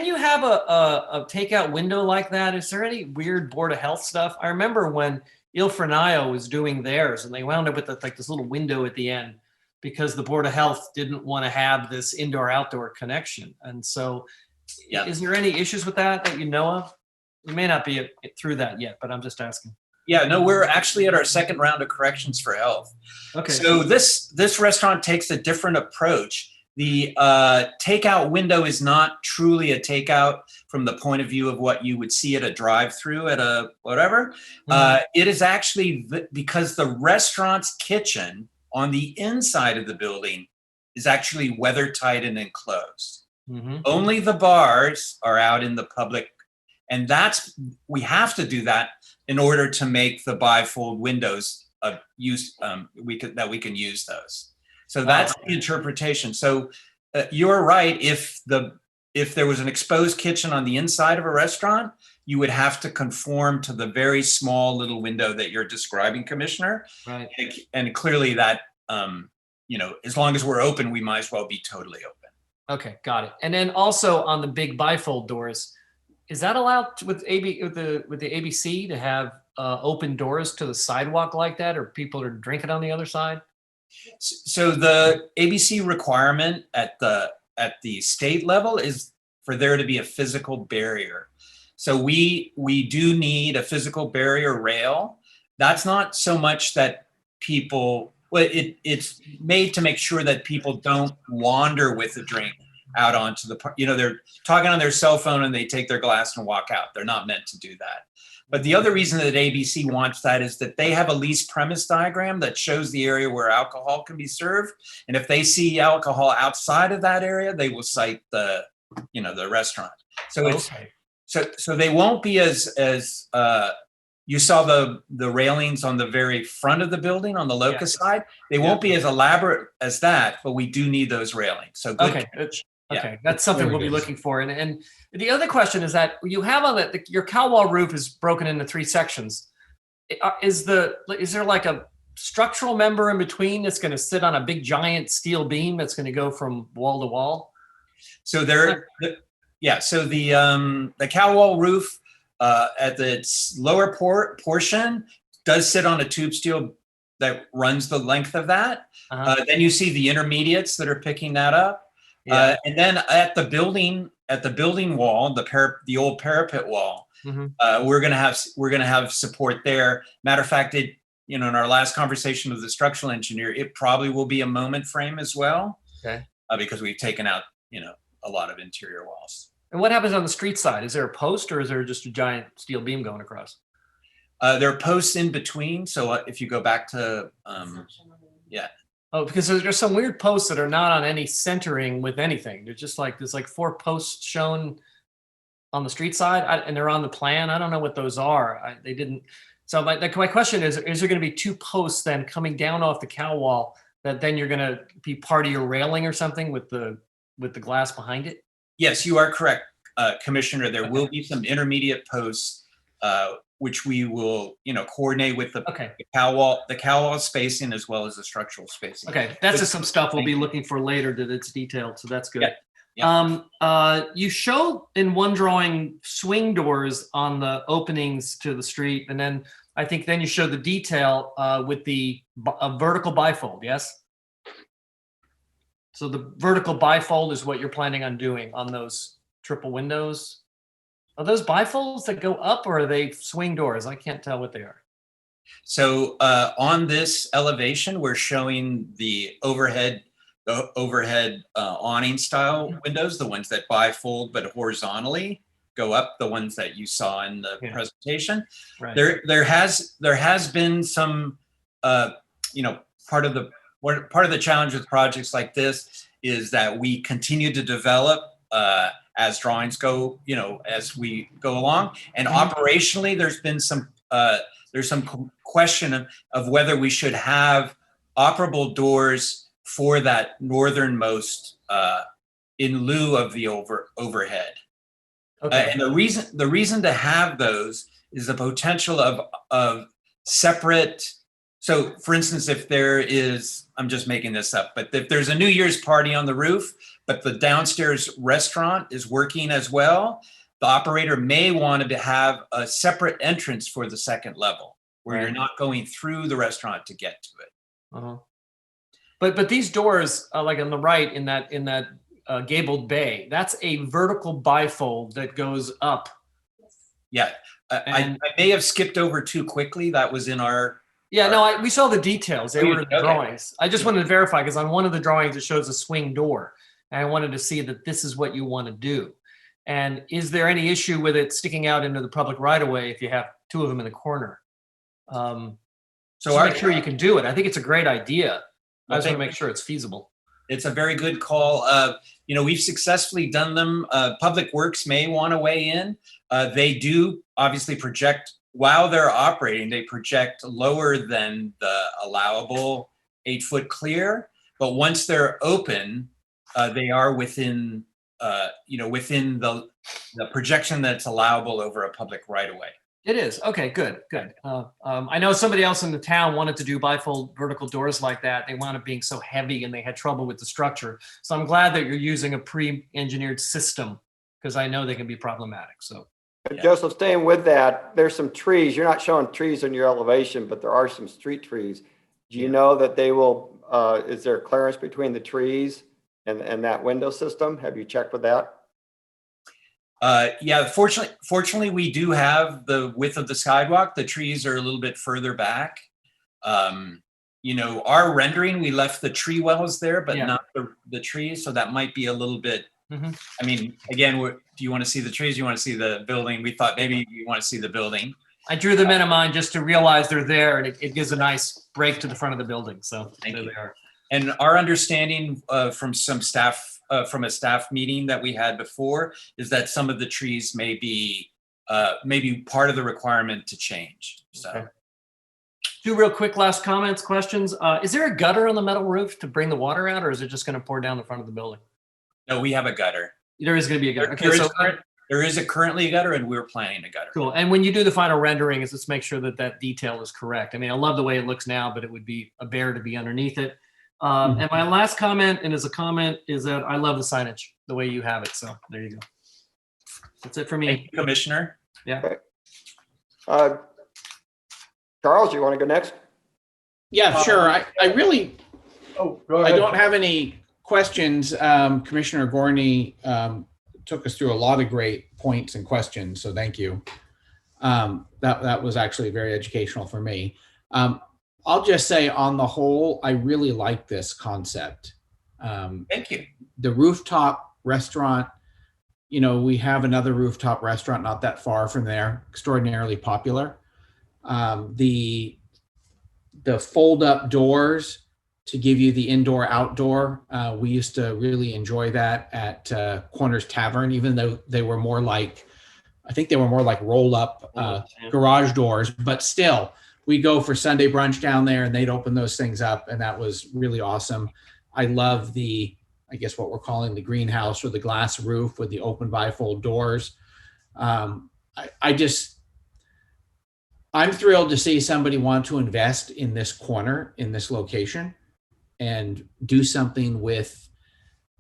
you have a takeout window like that? Is there any weird Board of Health stuff? I remember when Il Fornaio was doing theirs, and they wound up with like this little window at the end because the Board of Health didn't want to have this indoor-outdoor connection. And so, is there any issues with that you know of? We may not be through that yet, but I'm just asking. Yeah, no, we're actually at our second round of corrections for health. Okay. So this restaurant takes a different approach. The takeout window is not truly a takeout from the point of view of what you would see at a drive-through at a whatever. It is actually because the restaurant's kitchen on the inside of the building is actually weather tight and enclosed. Only the bars are out in the public, and we have to do that in order to make the bifold windows use that we can use those. So that's the interpretation. So you're right. If there was an exposed kitchen on the inside of a restaurant, you would have to conform to the very small little window that you're describing, Commissioner. Right. And clearly that, as long as we're open, we might as well be totally open. Okay, got it. And then also on the big bifold doors, is that allowed with the ABC to have open doors to the sidewalk like that, or people are drinking on the other side? So the ABC requirement at the state level is for there to be a physical barrier. So we do need a physical barrier rail. That's not so much that people, it's made to make sure that people don't wander with a drink out onto the park. They're talking on their cell phone and they take their glass and walk out. They're not meant to do that. But the other reason that ABC wants that is that they have a lease premise diagram that shows the area where alcohol can be served. And if they see alcohol outside of that area, they will cite the restaurant. So so they won't be as you saw the railings on the very front of the building on the Locust side. They won't be as elaborate as that, but we do need those railings. So good. Okay, that's something we'll be looking for. And the other question is that you have on your cow wall roof is broken into 3 sections. Is there like a structural member in between that's going to sit on a big giant steel beam that's going to go from wall to wall? So the cow wall roof at its lower portion does sit on a tube steel that runs the length of that. Then you see the intermediates that are picking that up. And then at the building wall, the old parapet wall, we're gonna have support there. Matter of fact, in our last conversation with the structural engineer, it probably will be a moment frame as well. Okay. Because we've taken out a lot of interior walls. And what happens on the street side? Is there a post or is there just a giant steel beam going across? There are posts in between. So if you go back to Oh, because there's some weird posts that are not on any centering with anything. They're just like, there's like 4 posts shown on the street side and they're on the plan. I don't know what those are. They didn't. So my question is there going to be 2 posts then coming down off the cow wall that then you're going to be part of your railing or something with the glass behind it? Yes, you are correct, Commissioner. There will be some intermediate posts, which we will, coordinate with the cow wall spacing as well as the structural spacing. Okay, that's just some stuff we'll be looking for later that it's detailed, so that's good. You show in one drawing swing doors on the openings to the street, and then I think then you show the detail with the vertical bifold, yes? So the vertical bifold is what you're planning on doing on those triple windows? Are those bifolds that go up or are they swing doors? I can't tell what they are. So on this elevation, we're showing the overhead awning style windows, the ones that bifold but horizontally go up, the ones that you saw in the presentation. Right. There has been some part of the challenge with projects like this is that we continue to develop as drawings go, as we go along. And operationally, there's been some question of whether we should have operable doors for that northernmost in lieu of the overhead. Okay. And the reason to have those is the potential of separate. So for instance, if there is, I'm just making this up, but if there's a New Year's party on the roof, but the downstairs restaurant is working as well, the operator may want to have a separate entrance for the second level where you're not going through the restaurant to get to it. Uh-huh. But these doors, like on the right in that gabled bay, that's a vertical bifold that goes up. Yeah, I may have skipped over too quickly. That was in our. Yeah, no, we saw the details. They were in the Okay. drawings. I just wanted to verify because on one of the drawings it shows a swing door, and I wanted to see that this is what you want to do. And is there any issue with it sticking out into the public right of way if you have two of them in the corner? So make sure you can do it. I think it's a great idea. I just want to make sure it's feasible. It's a very good call. We've successfully done them. Public Works may want to weigh in. They do obviously project while they're operating. They project lower than the allowable 8-foot clear. But once they're open, they are within within the projection that's allowable over a public right of way. It is. Okay, good. I know somebody else in the town wanted to do bifold vertical doors like that. They wound up being so heavy and they had trouble with the structure. So I'm glad that you're using a pre-engineered system because I know they can be problematic. So Joseph, staying with that, there's some trees. You're not showing trees in your elevation, but there are some street trees. Do you know that they will, is there clearance between the trees and that window system? Have you checked with that? Yeah, fortunately, we do have the width of the sidewalk. The trees are a little bit further back. Our rendering, we left the tree wells there, but not the trees. So that might be a little bit, I mean, again, do you want to see the trees? You want to see the building? We thought maybe you want to see the building. I drew them in mind just to realize they're there and it gives a nice break to the front of the building. So there they are. And our understanding from some staff, from a staff meeting that we had before, is that some of the trees may be part of the requirement to change. So, okay. Two real quick last comments, questions. Is there a gutter on the metal roof to bring the water out, or is it just going to pour down the front of the building? No, we have a gutter. There is going to be a gutter. Okay, there is currently a gutter, and we're planning a gutter. Cool. And when you do the final rendering, let's make sure that detail is correct. I mean, I love the way it looks now, but it would be a bear to be underneath it. And my last comment, and as a comment, is that I love the signage, the way you have it. So there you go. That's it for me. Thank you, Commissioner. Yeah. Okay. Charles, you want to go next? Yeah, sure. I really, Oh, go ahead. I don't have any questions. Commissioner Gorney took us through a lot of great points and questions, so thank you. That was actually very educational for me. I'll just say on the whole, I really like this concept. Thank you. The rooftop restaurant, we have another rooftop restaurant not that far from there, extraordinarily popular. The fold up doors to give you the indoor outdoor, we used to really enjoy that at Corners Tavern, even though they were more like, I think they were more like roll up garage doors, but still, we go for Sunday brunch down there and they'd open those things up. And that was really awesome. I love I guess what we're calling the greenhouse or the glass roof with the open bifold doors. I'm thrilled to see somebody want to invest in this corner, in this location, and do something with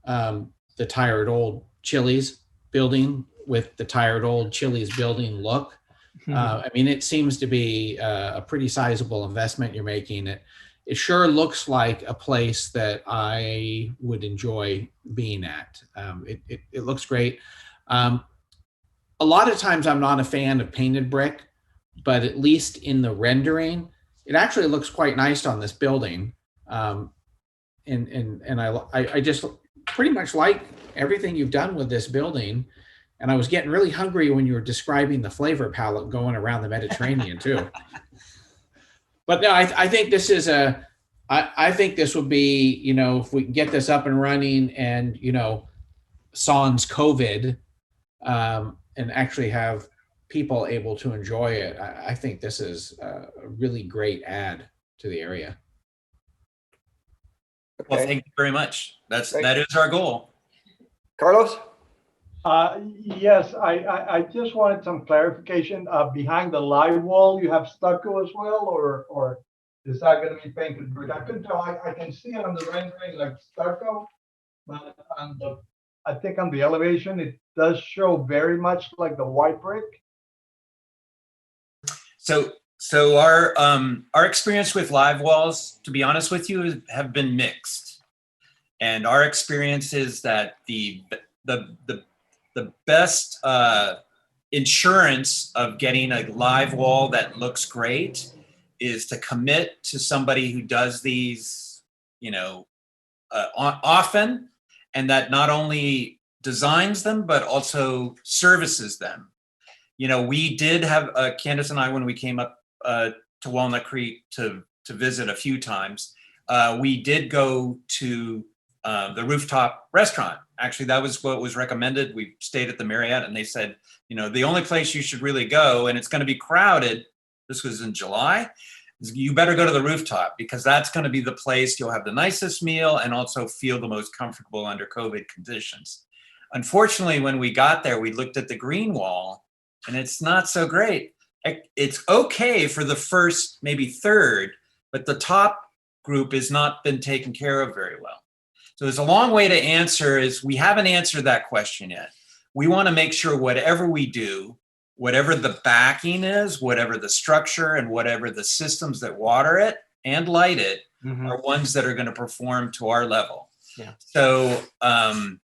the tired old Chili's building with the tired old Chili's building look. I mean, it seems to be a pretty sizable investment you're making. It sure looks like a place that I would enjoy being at. It looks great. A lot of times I'm not a fan of painted brick, but at least in the rendering, it actually looks quite nice on this building. And I just pretty much like everything you've done with this building. And I was getting really hungry when you were describing the flavor palette going around the Mediterranean too. But no, I think this is a I think this would be, if we can get this up and running and, sans COVID, and actually have people able to enjoy it, I think this is a really great add to the area. Well, Okay. thank you very much. That Thank- is our goal. Carlos? Yes, I just wanted some clarification. Behind the live wall, you have stucco as well, or is that going to be painted brick? I couldn't tell. I can see it on the rendering like stucco, but I think on the elevation, it does show very much like the white brick. So our experience with live walls, to be honest with you, have been mixed. And our experience is that the best insurance of getting a live wall that looks great is to commit to somebody who does these, often, and that not only designs them but also services them. We did have Candace and I, when we came up to Walnut Creek to visit a few times, we did go to the Rooftop Restaurant. Actually, that was what was recommended. We stayed at the Marriott, and they said, the only place you should really go, and it's going to be crowded, this was in July, you better go to the Rooftop, because that's going to be the place you'll have the nicest meal and also feel the most comfortable under COVID conditions. Unfortunately, when we got there, we looked at the green wall, and it's not so great. It's okay for the first, maybe third, but the top group has not been taken care of very well. So there's a long way to answer is we haven't answered that question yet. We want to make sure whatever we do, whatever the backing is, whatever the structure, and whatever the systems that water it and light it are ones that are going to perform to our level. Yeah. So, and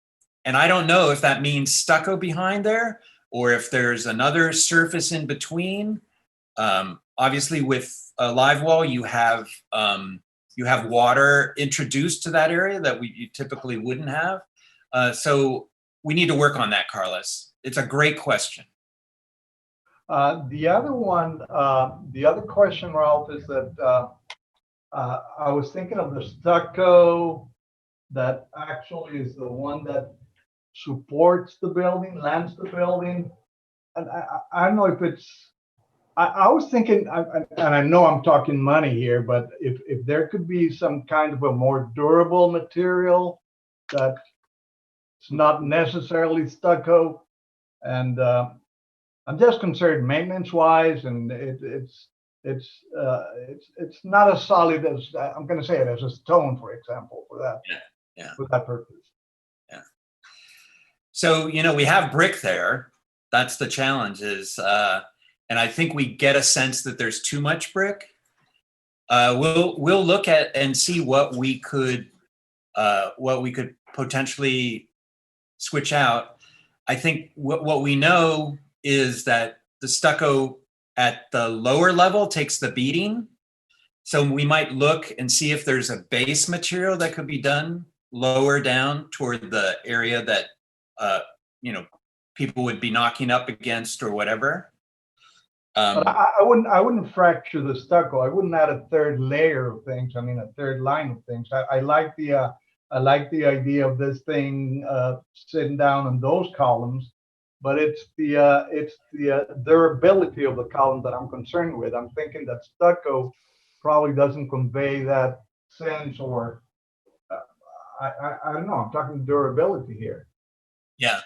I don't know if that means stucco behind there or if there's another surface in between. Obviously, with a live wall, you have water introduced to that area that you typically wouldn't have. So we need to work on that, Carlos. It's a great question. The other question, Ralph, is that I was thinking of the stucco that actually is the one that supports the building, lands the building. And I don't know if it's, I was thinking, and I know I'm talking money here, but if there could be some kind of a more durable material that's not necessarily stucco, and I'm just concerned maintenance-wise, and it's not as solid as I'm going to say it as a stone, for example, for that. Yeah. For that purpose. Yeah. So we have brick there. That's the challenge. And I think we get a sense that there's too much brick. We'll look at and see what we could potentially switch out. I think what we know is that the stucco at the lower level takes the beating. So we might look and see if there's a base material that could be done lower down toward the area that people would be knocking up against or whatever. But I wouldn't fracture the stucco. I wouldn't add a third layer of things. I mean, a third line of things. I like the idea of this thing sitting down on those columns, but it's the durability of the column that I'm concerned with. I'm thinking that stucco probably doesn't convey that sense, or I don't know. I'm talking durability here. Yeah.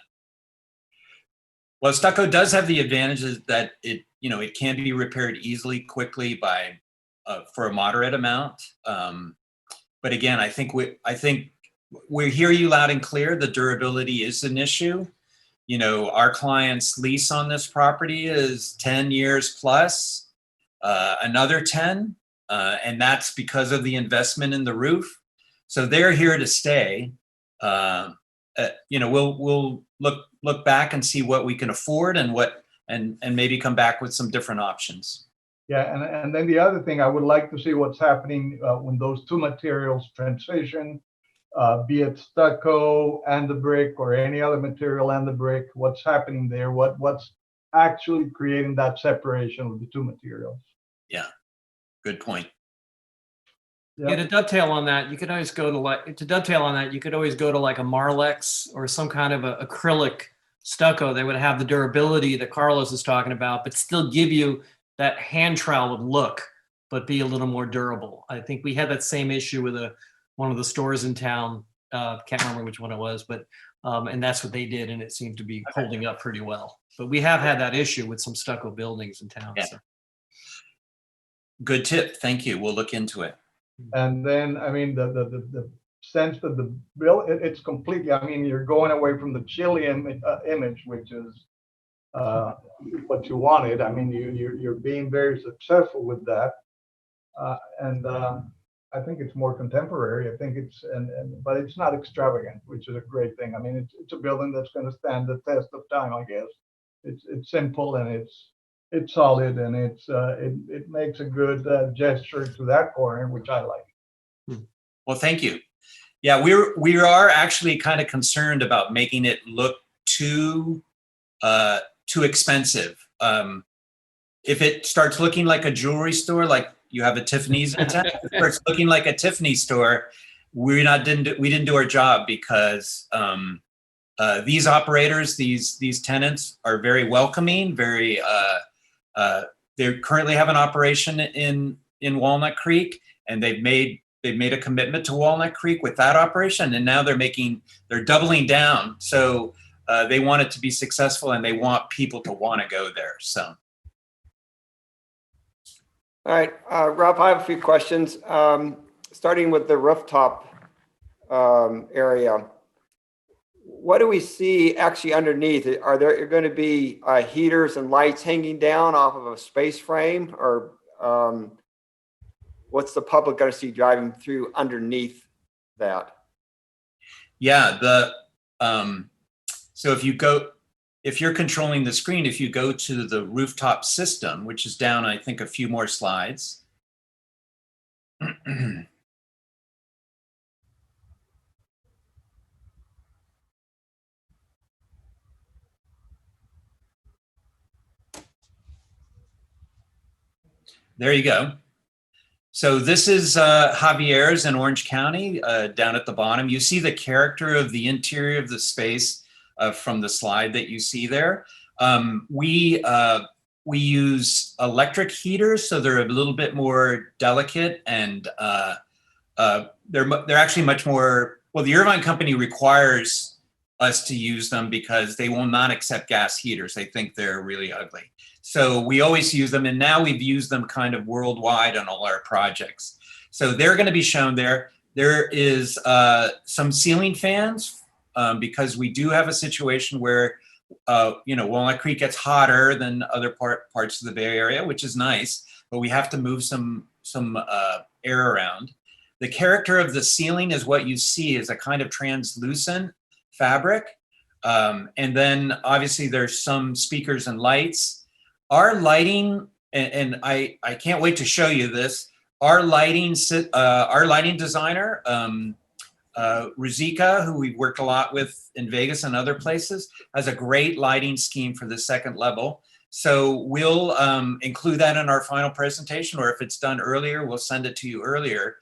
Well, stucco does have the advantages that it can be repaired easily, quickly for a moderate amount. But again, I think we hear you loud and clear. The durability is an issue. Our client's lease on this property is 10 years plus, another 10, and that's because of the investment in the roof. So they're here to stay. We'll look back and see what we can afford and maybe come back with some different options. Yeah, and then the other thing, I would like to see what's happening when those two materials transition, be it stucco and the brick or any other material and the brick. What's happening there? What's actually creating that separation of the two materials? Yeah, good point. Yeah, to dovetail on that, you could always go to like a Marlex or some kind of a acrylic stucco. They would have the durability that Carlos is talking about, but still give you that hand troweled look, but be a little more durable. I think we had that same issue with one of the stores in town. Can't remember which one it was, but and that's what they did, and it seemed to be holding up pretty well. But we have had that issue with some stucco buildings in town. Yeah. So. Good tip. Thank you. We'll look into it. And then, I mean, the sense that the bill, it's completely, I mean, you're going away from the Chilean image, which is what you wanted. I mean, you're being very successful with that. And I think it's more contemporary. I think it's, but it's not extravagant, which is a great thing. I mean, it's a building that's going to stand the test of time, I guess. It's simple and it's solid, and it makes a good gesture to that corner, which I like. Well, thank you. Yeah, we are actually kind of concerned about making it look too expensive. If it starts looking like a jewelry store, like you have a Tiffany's in town, if it starts looking like a Tiffany store, we didn't do our job, because these operators, these tenants are very welcoming, very they currently have an operation in Walnut Creek, and they've made a commitment to Walnut Creek with that operation, and now they're doubling down. So they want it to be successful, and they want people to want to go there. So. All right, Ralph, I have a few questions. Starting with the rooftop area. What do we see actually underneath? Are there going to be heaters and lights hanging down off of a space frame, or what's the public going to see driving through underneath that? Yeah, so if you're controlling the screen, if you go to the rooftop system, which is down, I think, a few more slides. There you go. So this is Javier's in Orange County, down at the bottom. You see the character of the interior of the space from the slide that you see there. We use electric heaters, so they're a little bit more delicate, and they're actually much more, well, the Irvine company requires us to use them because they will not accept gas heaters. They think they're really ugly. So we always use them, and now we've used them kind of worldwide on all our projects. So they're going to be shown there. There is some ceiling fans, because we do have a situation where Walnut Creek gets hotter than other parts of the Bay Area, which is nice, but we have to move some air around. The character of the ceiling is what you see is a kind of translucent fabric. And then obviously there's some speakers and lights. Our lighting, and I can't wait to show you this, our lighting designer, Ruzika, who we've worked a lot with in Vegas and other places, has a great lighting scheme for the second level. So we'll include that in our final presentation, or if it's done earlier, we'll send it to you earlier.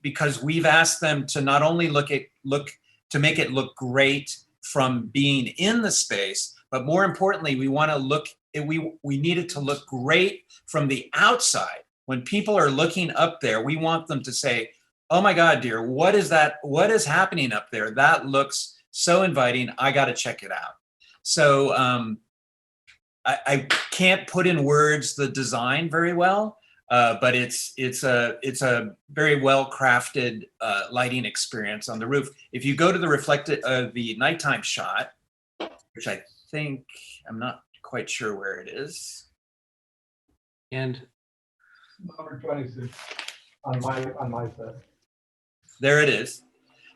Because we've asked them to not only to make it look great from being in the space, but more importantly, we need it to look great from the outside. When people are looking up there, we want them to say, "Oh my God, dear, what is that? What is happening up there? That looks so inviting. I got to check it out." So I can't put in words the design very well, but it's a very well crafted lighting experience on the roof. If you go to the nighttime shot, which I think, I'm not quite sure where it is. And Number 26 on my set. There it is.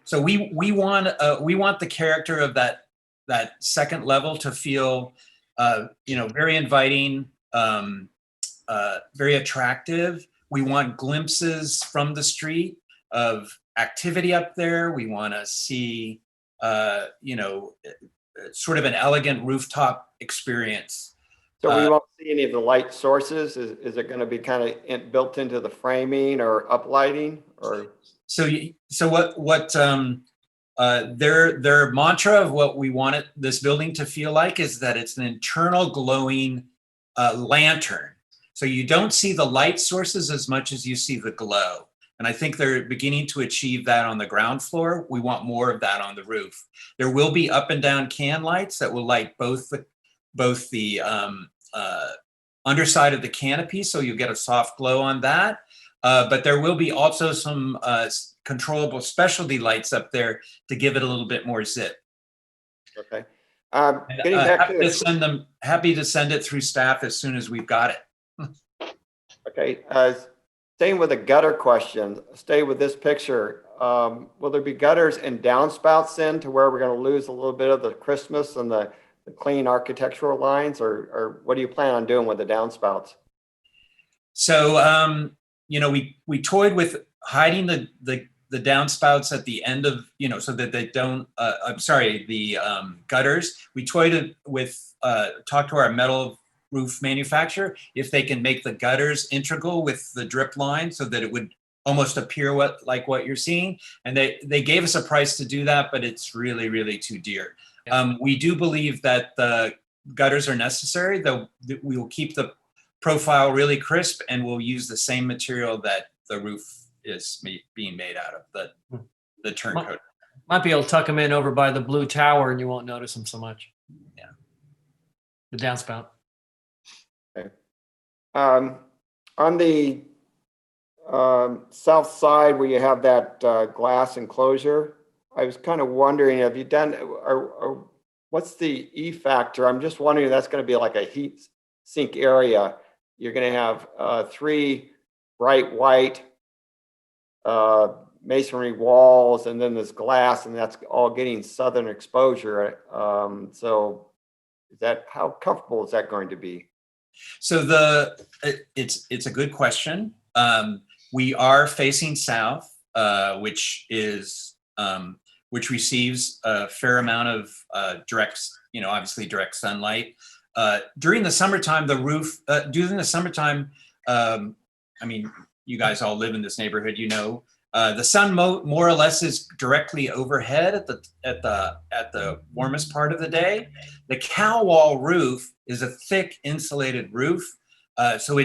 So we want the character of that second level to feel very inviting, very attractive. We want glimpses from the street of activity up there. We want to see sort of an elegant rooftop experience. So we won't see any of the light sources? Is it going to be kind of built into the framing or uplighting or? So their mantra of what we want this building to feel like is that it's an internal glowing lantern. So you don't see the light sources as much as you see the glow. And I think they're beginning to achieve that on the ground floor. We want more of that on the roof. There will be up and down can lights that will light both the underside of the canopy, so you'll get a soft glow on that. But there will be also some controllable specialty lights up there to give it a little bit more zip. Okay. Getting back to Happy to send it through staff as soon as we've got it. Okay. Staying with the gutter question, stay with this picture. Will there be gutters and downspouts then to where we're going to lose a little bit of the Christmas and the clean architectural lines, or what do you plan on doing with the downspouts? So, we toyed with hiding the downspouts at the end of, so that they don't, the gutters. We toyed with, talked to our metal roof manufacturer if they can make the gutters integral with the drip line so that it would almost appear like what you're seeing. And they gave us a price to do that, but it's really, really too dear. We do believe that the gutters are necessary, though we will keep the profile really crisp and we'll use the same material that the roof is being made out of, the turncoat. Might be able to tuck them in over by the blue tower and you won't notice them so much. Yeah. The downspout. Okay. On the south side where you have that glass enclosure, I was kind of wondering, have you done, or what's the E factor? I'm just wondering if that's going to be like a heat sink area. You're going to have 3 bright white masonry walls, and then this glass, and that's all getting southern exposure. So how comfortable is that going to be? So it's a good question. We are facing south, which receives a fair amount of obviously direct sunlight. During the summertime, you guys all live in this neighborhood, the sun more or less is directly overhead at the warmest part of the day. The cow wall roof is a thick insulated roof. So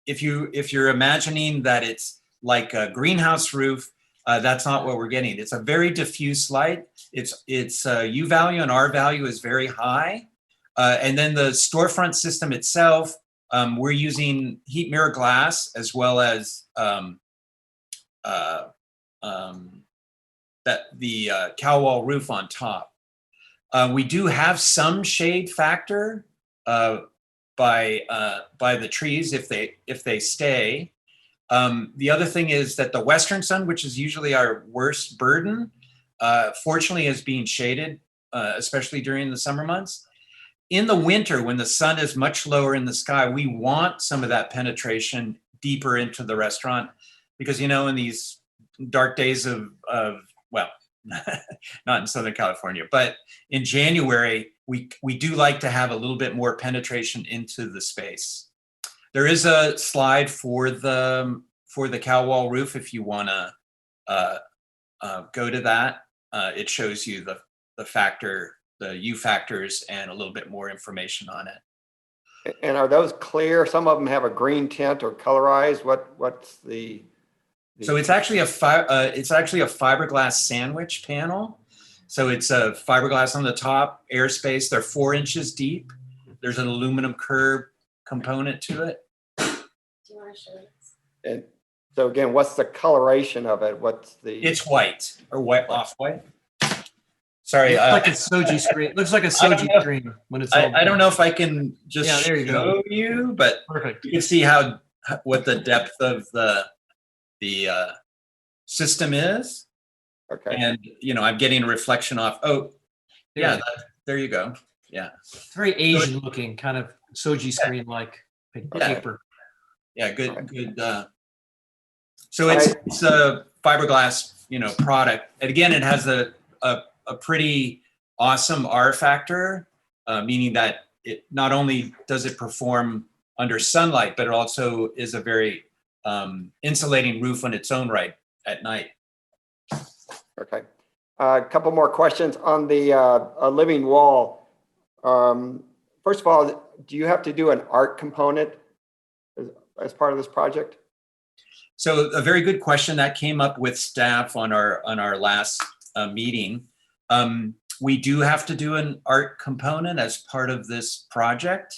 if you're imagining that it's like a greenhouse roof, that's not what we're getting. It's a very diffuse light. Its U value and R value is very high. And then the storefront system itself, we're using heat mirror glass as well as the cow wall roof on top. We do have some shade factor by the trees if they stay. The other thing is that the western sun, which is usually our worst burden, fortunately is being shaded, especially during the summer months. In the winter, when the sun is much lower in the sky, we want some of that penetration deeper into the restaurant because, in these dark days of not in Southern California, but in January, we do like to have a little bit more penetration into the space. There is a slide for the cow wall roof if you want to go to that. It shows you the factor, the U factors, and a little bit more information on it. And are those clear? Some of them have a green tint or colorized. What's the? So it's actually a fiberglass sandwich panel. So it's a fiberglass on the top, airspace. They're 4 inches deep. There's an aluminum curb component to it. Do you want to show us? And so again, what's the coloration of it? What's the? It's white or white, off white. Sorry, Looks like a Soji screen. Looks like a Soji screen when it's all. I don't know if I can just there you show go. you, but Perfect. you can see what the depth of the system is. Okay. And I'm getting a reflection off. Oh, yeah, there you go. Yeah. It's very Asian looking, kind of Soji screen like paper. Yeah, good. So it's a fiberglass, product. And again, it has a pretty awesome R factor, meaning that it not only does it perform under sunlight, but it also is a very insulating roof on its own right at night. Okay. A couple more questions on the living wall. First of all, do you have to do an art component as part of this project? So a very good question that came up with staff on our last meeting. We do have to do an art component as part of this project.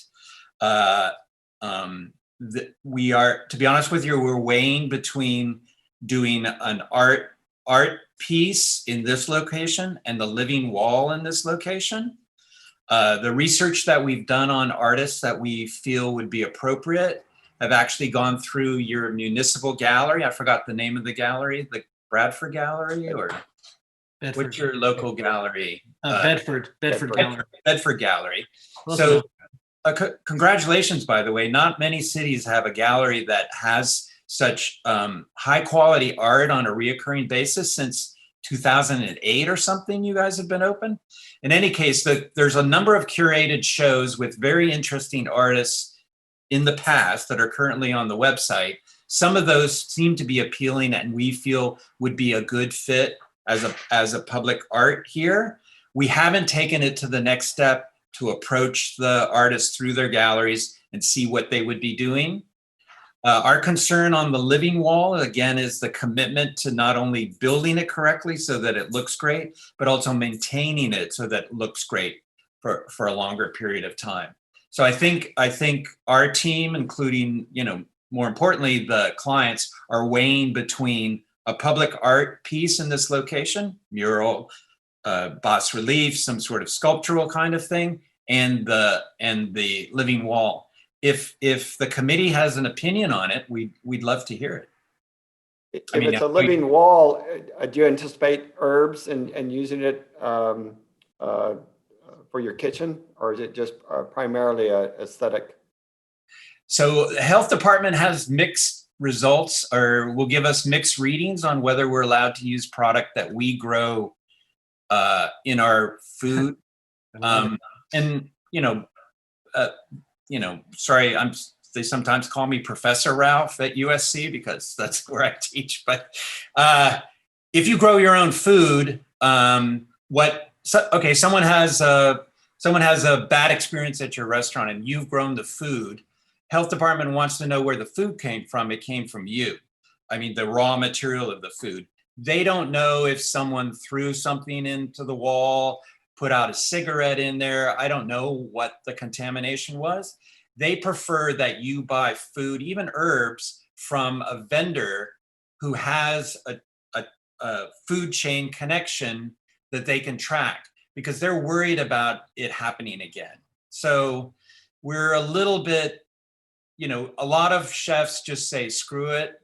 We are, to be honest with you, we're weighing between doing an art piece in this location and the living wall in this location. The research that we've done on artists that we feel would be appropriate have actually gone through your municipal gallery. I forgot the name of the gallery, the Bradford Gallery, or Bedford. what's your local gallery? Bedford Gallery. Bedford Gallery. Close So enough. congratulations, by the way. Not many cities have a gallery that has such high quality art on a reoccurring basis since 2008 or something. You guys have been open. In any case, there's a number of curated shows with very interesting artists in the past that are currently on the website. Some of those seem to be appealing and we feel would be a good fit as a public art here. We haven't taken it to the next step to approach the artists through their galleries and see what they would be doing. Our concern on the living wall, again, is the commitment to not only building it correctly so that it looks great, but also maintaining it so that it looks great for a longer period of time. So I think our team, including, more importantly, the clients, are weighing between a public art piece in this location, mural, bas relief, some sort of sculptural kind of thing, and the living wall. If the committee has an opinion on it, we'd love to hear it. If it's a living wall, do you anticipate herbs and using it for your kitchen, or is it just primarily aesthetic? So the health department has mixed results, or will give us mixed readings on whether we're allowed to use product that we grow in our food. Sorry, they sometimes call me Professor Ralph at USC because that's where I teach. But if you grow your own food, someone has a bad experience at your restaurant and you've grown the food. Health department wants to know where the food came from. It came from you. I mean, the raw material of the food. They don't know if someone threw something into the wall, put out a cigarette in there. I don't know what the contamination was. They prefer that you buy food, even herbs, from a vendor who has a food chain connection that they can track, because they're worried about it happening again. So we're a little bit, a lot of chefs just say, screw it.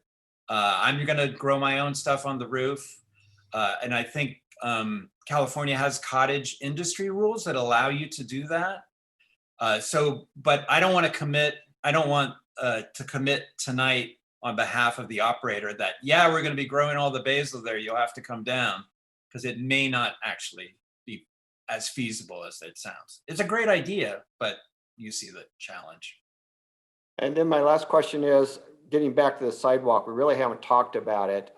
I'm gonna grow my own stuff on the roof. And I think California has cottage industry rules that allow you to do that. But I don't want to commit. I don't want to commit tonight on behalf of the operator that, yeah, we're going to be growing all the basil there. You'll have to come down, because it may not actually be as feasible as it sounds. It's a great idea, but you see the challenge. And then my last question is, getting back to the sidewalk, we really haven't talked about it.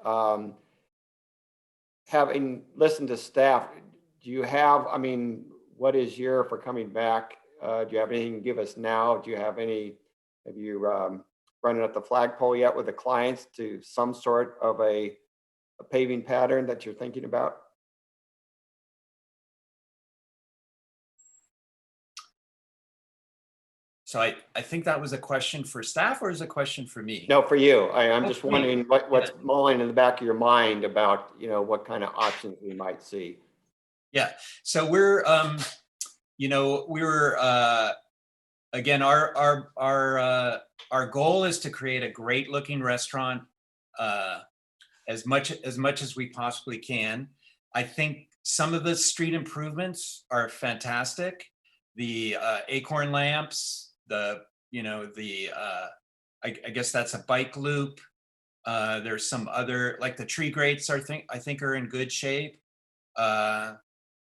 Having listened to staff, do you have, what is for coming back? Do you have anything to give us now? Have you running up the flagpole yet with the clients to some sort of a paving pattern that you're thinking about? So I think that was a question for staff, or is it a question for me? No, for you. I'm just wondering what's mulling in the back of your mind about, what kind of options we might see. Yeah. So we're, again, our goal is to create a great looking restaurant as much as we possibly can. I think some of the street improvements are fantastic. The acorn lamps, I guess that's a bike loop. There's some other, like the tree grates I think are in good shape.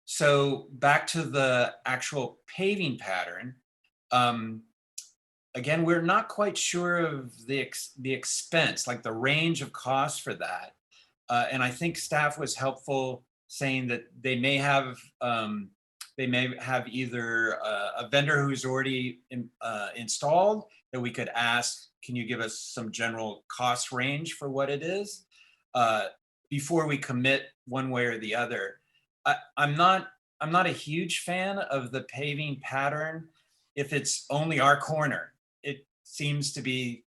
So back to the actual paving pattern, Again, we're not quite sure of the expense, like the range of costs for that. And I think staff was helpful saying that they may have either a vendor who's already installed that we could ask, can you give us some general cost range for what it is before we commit one way or the other. I'm not a huge fan of the paving pattern if it's only our corner. It seems to be,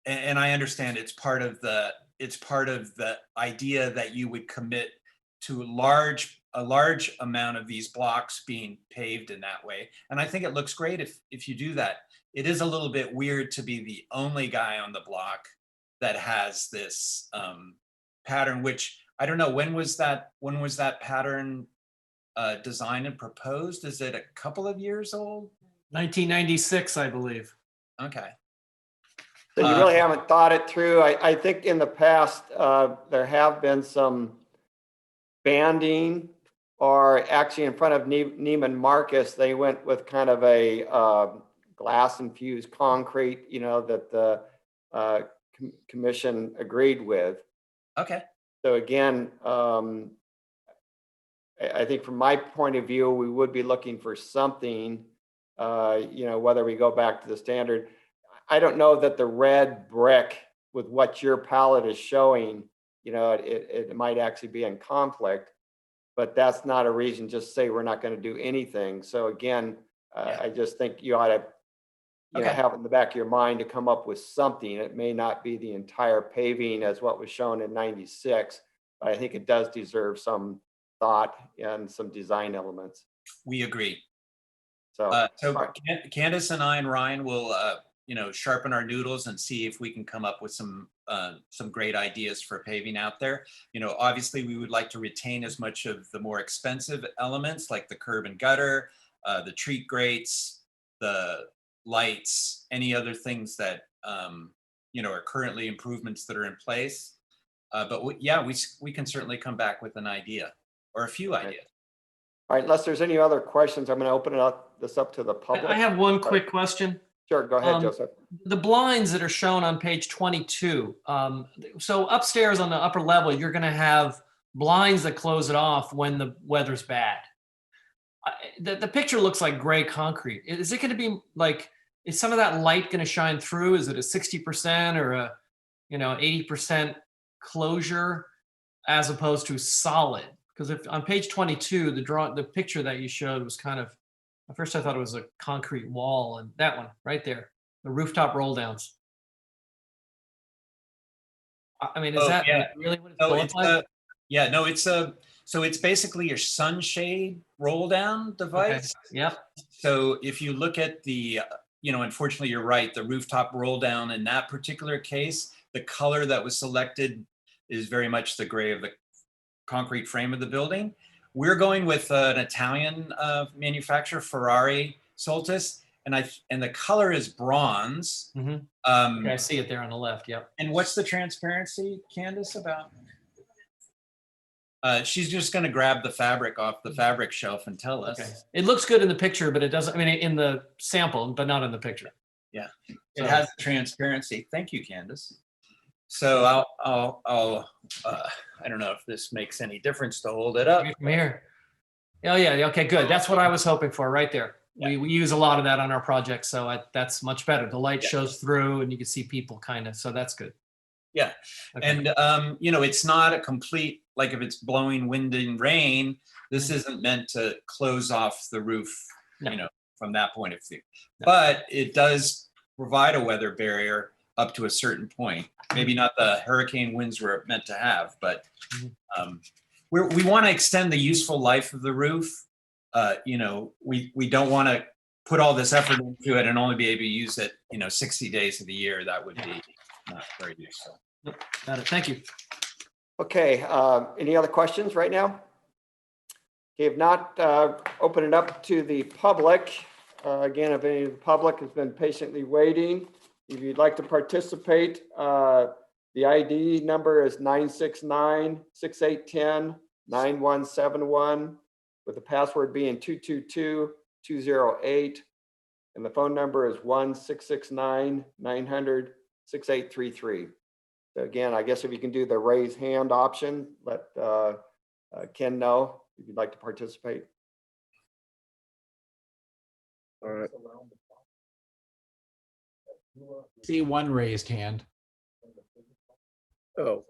and I understand it's part of the idea that you would commit to a large amount of these blocks being paved in that way. And I think it looks great if you do that. It is a little bit weird to be the only guy on the block that has this pattern, which I don't know, when was that pattern designed and proposed? Is it a couple of years old? 1996, I believe. Okay. So you really haven't thought it through. I think in the past, there have been some banding, or actually in front of Neiman Marcus, they went with kind of a glass infused concrete, that the commission agreed with. Okay. So again, I think from my point of view, we would be looking for something, whether we go back to the standard. I don't know that the red brick with what your palette is showing, it might actually be in conflict, but that's not a reason just say we're not going to do anything. So again, I just think you ought to have it in the back of your mind to come up with something. It may not be the entire paving as what was shown in 96, but I think it does deserve some thought and some design elements. We agree. So, right. Candace and I and Ryan will, sharpen our noodles and see if we can come up with some great ideas for paving out there. Obviously we would like to retain as much of the more expensive elements like the curb and gutter, the treat grates, the lights, any other things that, are currently improvements that are in place. But we can certainly come back with an idea or a few ideas. All right, unless there's any other questions, I'm going to open this up to the public. I have one quick question. Sure, go ahead, Joseph. The blinds that are shown on page 22. So upstairs on the upper level, you're going to have blinds that close it off when the weather's bad. The picture looks like gray concrete. Is it going to be like, is some of that light going to shine through? Is it a 60% or a 80% closure as opposed to solid? Because if on page 22, the picture that you showed was kind of, at first I thought it was a concrete wall, and that one right there, the rooftop roll downs. I mean, is that really what it's going like? So it's basically your sunshade roll down device. Okay. Yep. So if you look at the, unfortunately you're right, the rooftop roll down in that particular case, the color that was selected is very much the gray of the concrete frame of the building. We're going with an Italian manufacturer, Ferrari Soltis, and the color is bronze. Mm-hmm. Okay, I see it there on the left. Yep. And what's the transparency, Candace, about? She's just going to grab the fabric off the fabric shelf and tell us. Okay. It looks good in the picture, but it doesn't. I mean, in the sample, but not in the picture. Yeah, it has transparency. Thank you, Candace. So I'll I don't know if this makes any difference to hold it up. From here. Oh yeah. Okay, good. That's what I was hoping for right there. Yeah. We use a lot of that on our projects, so that's much better. The light shows through, and you can see people kind of. So that's good. Yeah, okay. And it's not a complete, like if it's blowing wind and rain, this isn't meant to close off the roof, from that point of view. No. But it does provide a weather barrier up to a certain point. Maybe not the hurricane winds we're meant to have, but we want to extend the useful life of the roof. We don't want to put all this effort into it and only be able to use it, 60 days of the year. That would be not very useful. Got it. Thank you. Okay. Any other questions right now? Okay, if not, open it up to the public. Again, if any of the public has been patiently waiting, if you'd like to participate, the ID number is 969-6810-9171, with the password being 222208. And the phone number is 1-669-900-6833. So again, I guess if you can do the raise hand option, let Ken know if you'd like to participate. All right. See one raised hand. Oh,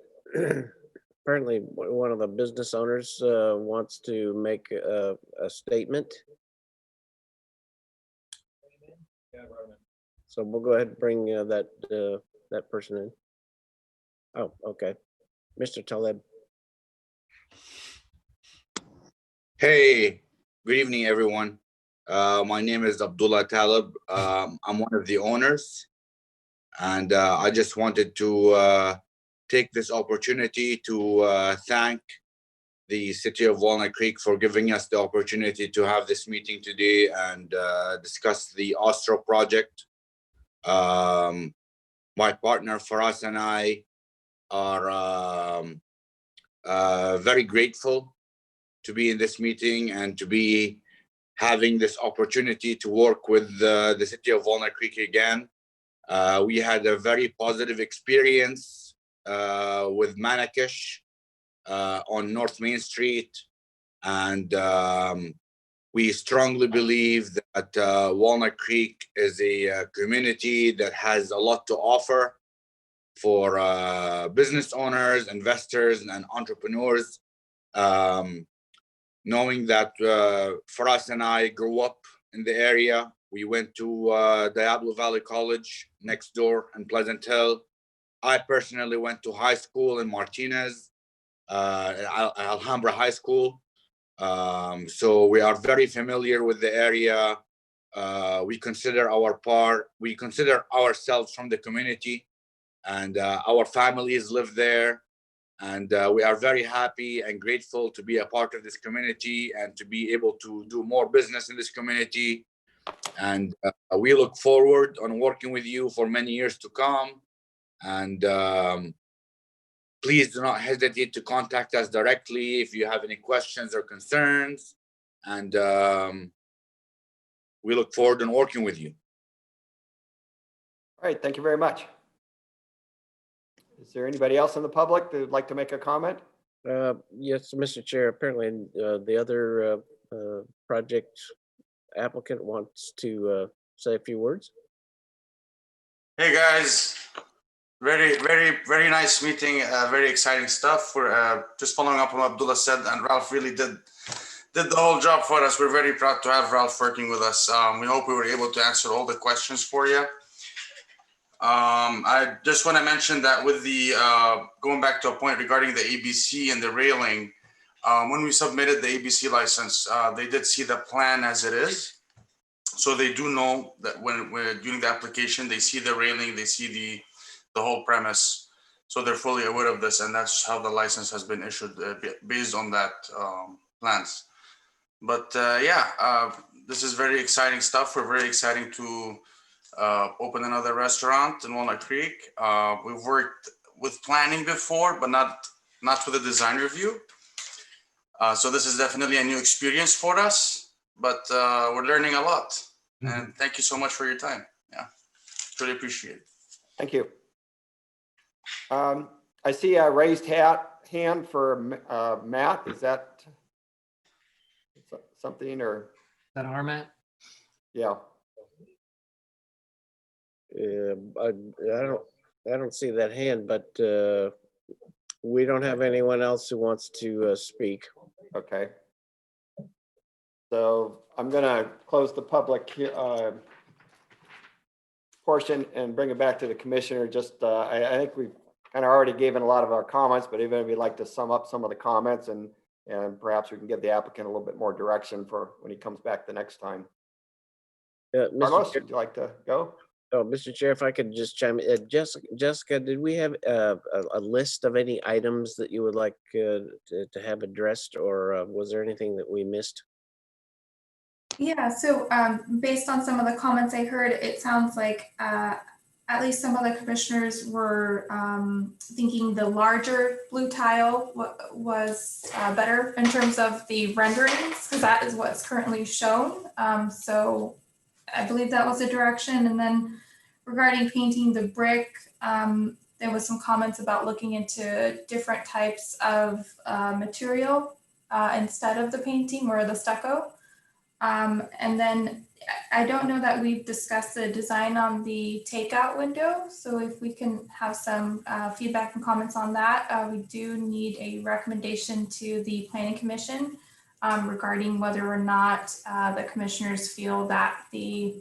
apparently one of the business owners wants to make a statement. So we'll go ahead and bring that person in. Oh, okay. Mr. Taleb. Hey, good evening, everyone. My name is Abdullah Talib. I'm one of the owners, and I just wanted to take this opportunity to thank the City of Walnut Creek for giving us the opportunity to have this meeting today and discuss the Ostro project. My partner Faraz and I are very grateful to be in this meeting and to be having this opportunity to work with the City of Walnut Creek again. We had a very positive experience with Manakish on North Main Street, and we strongly believe that Walnut Creek is a community that has a lot to offer for business owners, investors, and entrepreneurs. Knowing that Faraz and I grew up in the area, we went to Diablo Valley College next door in Pleasant Hill. I personally went to high school in Martinez, Alhambra High School. So we are very familiar with the area. We consider ourselves from the community, and our families live there. And we are very happy and grateful to be a part of this community and to be able to do more business in this community. And we look forward on working with you for many years to come. And please do not hesitate to contact us directly if you have any questions or concerns. And we look forward to working with you. All right, thank you very much. Is there anybody else in the public that would like to make a comment? Yes, Mr. Chair, apparently the other project applicant wants to say a few words. Hey guys, very nice meeting. Very exciting stuff. We're just following up on what Abdullah said, and Ralph really did the whole job for us. We're very proud to have Ralph working with us. We hope we were able to answer all the questions for you. I just want to mention that with the going back to a point regarding the ABC and the railing, when we submitted the ABC license, they did see the plan as it is. So they do know that when we're doing the application, they see the railing, they see the whole premise. So they're fully aware of this, and that's how the license has been issued based on that plans. But this is very exciting stuff. We're very excited to open another restaurant in Walnut Creek. We've worked with planning before, but not with a design review. So this is definitely a new experience for us, but we're learning a lot. Mm-hmm. And thank you so much for your time. Yeah, really appreciate it. Thank you. I see a raised hand for Matt. Is that something or? Is that our Matt? Yeah. I don't see that hand, but we don't have anyone else who wants to speak. Okay. So I'm going to close the public portion and bring it back to the commissioner. Just I think we've kind of already given a lot of our comments, but even if you'd like to sum up some of the comments and perhaps we can give the applicant a little bit more direction for when he comes back the next time. Carlos, would you like to go? Oh, Mr. Chair, if I could just chime in. Jessica, did we have a list of any items that you would like to have addressed, or was there anything that we missed? Yeah, so based on some of the comments I heard, it sounds like at least some of the commissioners were thinking the larger blue tile was better in terms of the renderings, because that is what's currently shown. So I believe that was the direction. And then regarding painting the brick, there was some comments about looking into different types of material instead of the painting or the stucco. And then I don't know that we've discussed the design on the takeout window. So if we can have some feedback and comments on that, we do need a recommendation to the Planning Commission regarding whether or not the commissioners feel that the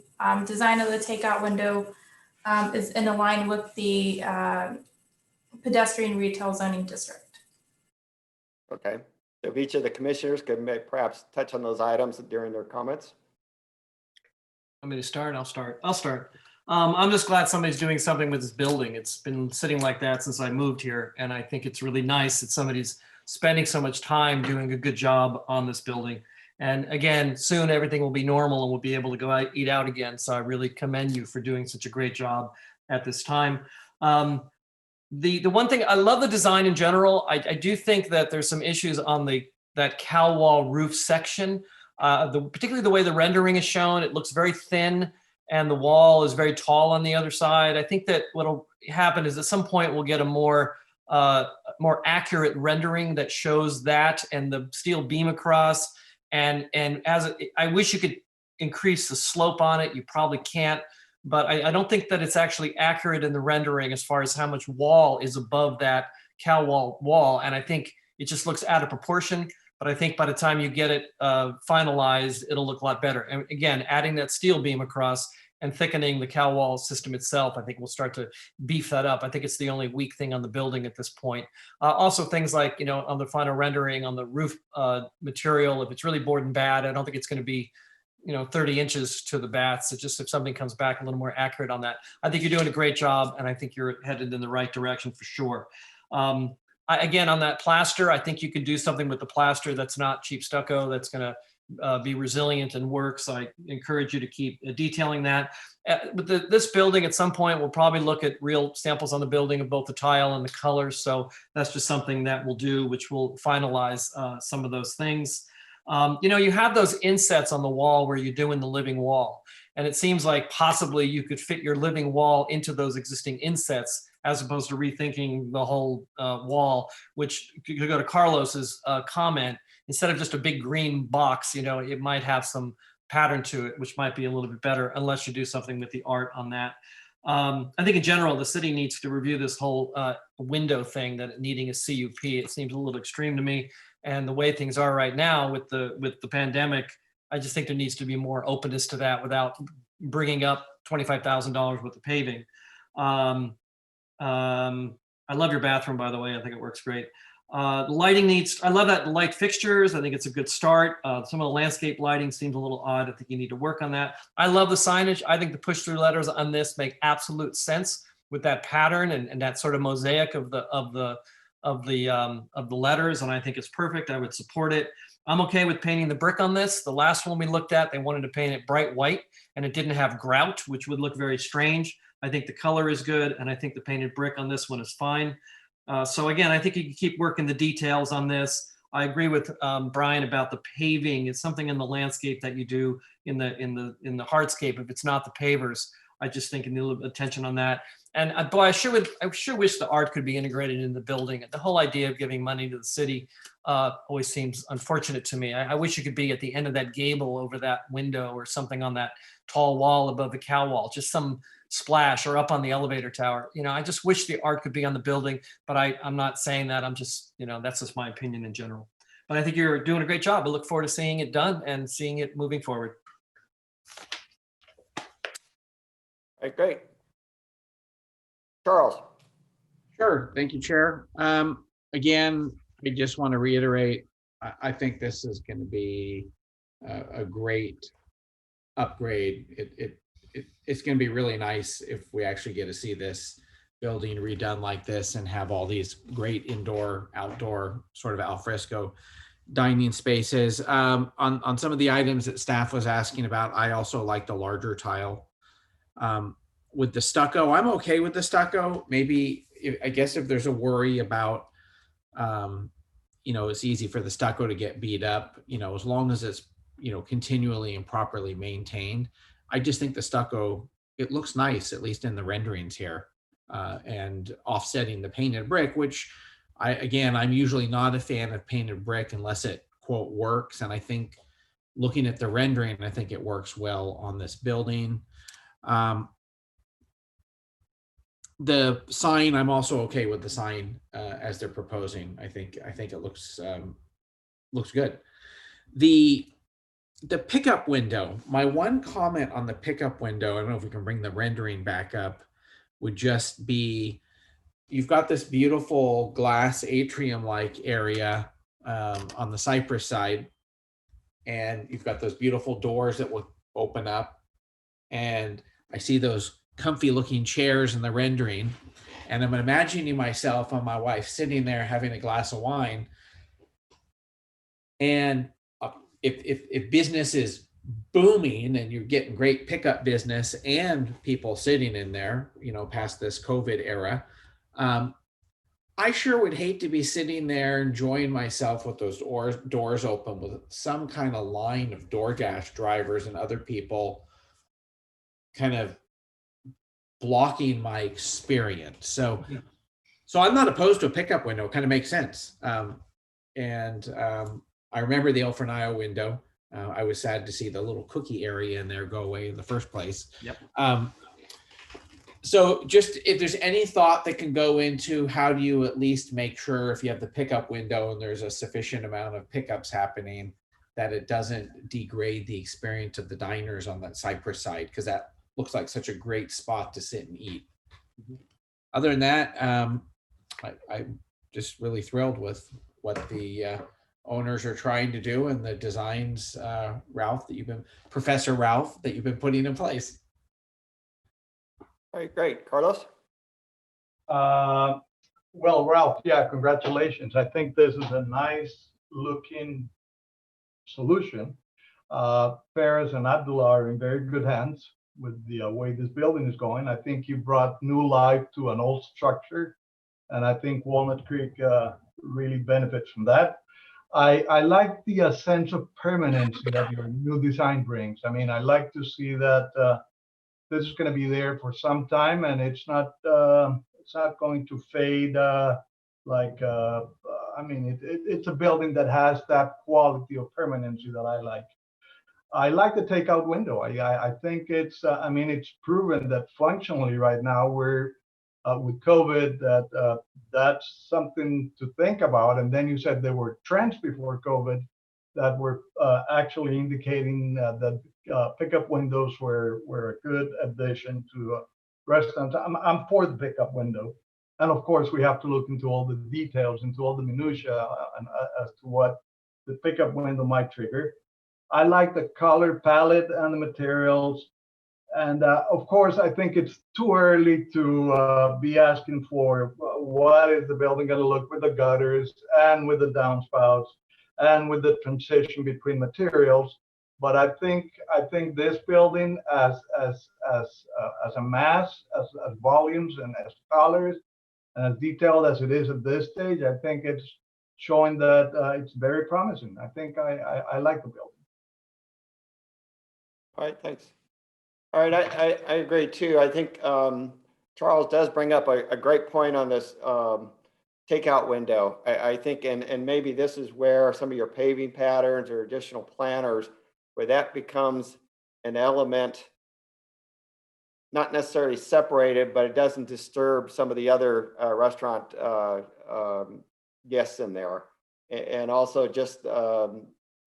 design of the takeout window is in line with the pedestrian retail zoning district. Okay, so if each of the commissioners could perhaps touch on those items during their comments. Want me to start? I'll start. I'm just glad somebody's doing something with this building. It's been sitting like that since I moved here, and I think it's really nice that somebody's spending so much time doing a good job on this building. And again, soon everything will be normal and we'll be able to go out, eat out again. So I really commend you for doing such a great job at this time. The one thing, I love the design in general. I do think that there's some issues on that cow wall roof section. Particularly the way the rendering is shown, it looks very thin and the wall is very tall on the other side. I think that what'll happen is at some point we'll get a more accurate rendering that shows that and the steel beam across. And I wish you could increase the slope on it. You probably can't, but I don't think that it's actually accurate in the rendering as far as how much wall is above that cow wall. And I think it just looks out of proportion. But I think by the time you get it finalized, it'll look a lot better. And again, adding that steel beam across and thickening the cow wall system itself, I think we'll start to beef that up. I think it's the only weak thing on the building at this point. Also things like, on the final rendering on the roof material, if it's really board and bad, I don't think it's going to be, 30 inches to the bats. It's just if something comes back a little more accurate on that. I think you're doing a great job and I think you're headed in the right direction for sure. Again, on that plaster, I think you can do something with the plaster that's not cheap stucco, that's going to be resilient and work. So I encourage you to keep detailing that. But this building at some point, we'll probably look at real samples on the building of both the tile and the colors. So that's just something that we'll do, which will finalize some of those things. You have those insets on the wall where you're doing the living wall. And it seems like possibly you could fit your living wall into those existing insets as opposed to rethinking the whole wall, which could go to Carlos's comment. Instead of just a big green box, it might have some pattern to it, which might be a little bit better unless you do something with the art on that. I think in general, the city needs to review this whole window thing, that needing a CUP. It seems a little extreme to me. And the way things are right now with the pandemic, I just think there needs to be more openness to that without bringing up $25,000 worth of paving. I love your bathroom, by the way. I think it works great. Lighting I love that light fixtures. I think it's a good start. Some of the landscape lighting seems a little odd. I think you need to work on that. I love the signage. I think the push-through letters on this make absolute sense with that pattern and that sort of mosaic of the letters. And I think it's perfect. I would support it. I'm okay with painting the brick on this. The last one we looked at, they wanted to paint it bright white and it didn't have grout, which would look very strange. I think the color is good, and I think the painted brick on this one is fine. So again, I think you can keep working the details on this. I agree with Brian about the paving. It's something in the landscape that you do in the hardscape. If it's not the pavers, I just think you need a little attention on that. And boy, I sure wish the art could be integrated in the building. The whole idea of giving money to the city always seems unfortunate to me. I wish you could be at the end of that gable over that window or something on that tall wall above the cow wall, just some splash, or up on the elevator tower. I just wish the art could be on the building, but I'm not saying that. I'm just, that's just my opinion in general. But I think you're doing a great job. I look forward to seeing it done and seeing it moving forward. All right, great. Charles. Sure. Thank you, Chair. Again, I just want to reiterate, I think this is going to be a great upgrade. It's going to be really nice if we actually get to see this building redone like this and have all these great indoor, outdoor sort of alfresco dining spaces. On some of the items that staff was asking about, I also like the larger tile. With the stucco, I'm okay with the stucco. Maybe, I guess if there's a worry about, it's easy for the stucco to get beat up, as long as it's, continually and properly maintained, I just think the stucco, it looks nice, at least in the renderings here, and offsetting the painted brick, which I'm usually not a fan of painted brick unless it quote works. And I think looking at the rendering, I think it works well on this building. The sign, I'm also okay with the sign as they're proposing. I think it looks good. The pickup window, my one comment on the pickup window, I don't know if we can bring the rendering back up, would just be, you've got this beautiful glass atrium-like area on the cypress side, and you've got those beautiful doors that will open up, and I see those comfy looking chairs in the rendering, and I'm imagining myself and my wife sitting there having a glass of wine. And if business is booming and you're getting great pickup business and people sitting in there, past this COVID era, I sure would hate to be sitting there enjoying myself with those doors open with some kind of line of DoorDash drivers and other people kind of blocking my experience. So I'm not opposed to a pickup window. It kind of makes sense. I remember the El Fornillo window. I was sad to see the little cookie area in there go away in the first place. Yep. So just if there's any thought that can go into how do you at least make sure if you have the pickup window and there's a sufficient amount of pickups happening, that it doesn't degrade the experience of the diners on that cypress side, because that looks like such a great spot to sit and eat. Other than that, I'm just really thrilled with what the owners are trying to do and the designs, Professor Ralph, that you've been putting in place. All right, great. Carlos? Well, Ralph, yeah, congratulations. I think this is a nice looking solution. Ferris and Abdullah are in very good hands with the way this building is going. I think you brought new life to an old structure, and I think Walnut Creek really benefits from that. I like the sense of permanency that your new design brings. I mean, I like to see that this is going to be there for some time, and it's not going to fade. It's a building that has that quality of permanency that I like. I like the takeout window. I think it's it's proven that functionally right now we're with COVID that's something to think about. And then you said there were trends before COVID that were actually indicating that pickup windows were a good addition to restaurants. I'm for the pickup window. And of course, we have to look into all the details, into all the minutia as to what the pickup window might trigger. I like the color palette and the materials. And of course, I think it's too early to be asking for what is the building going to look with the gutters and with the downspouts and with the transition between materials. But I think this building as a mass, as volumes and as colors, and as detailed as it is at this stage, I think it's showing that it's very promising. I think I like the building. All right, thanks. All right, I agree too. I think Charles does bring up a great point on this takeout window. I think, and maybe this is where some of your paving patterns or additional planners, where that becomes an element, not necessarily separated, but it doesn't disturb some of the other restaurant guests in there. And also just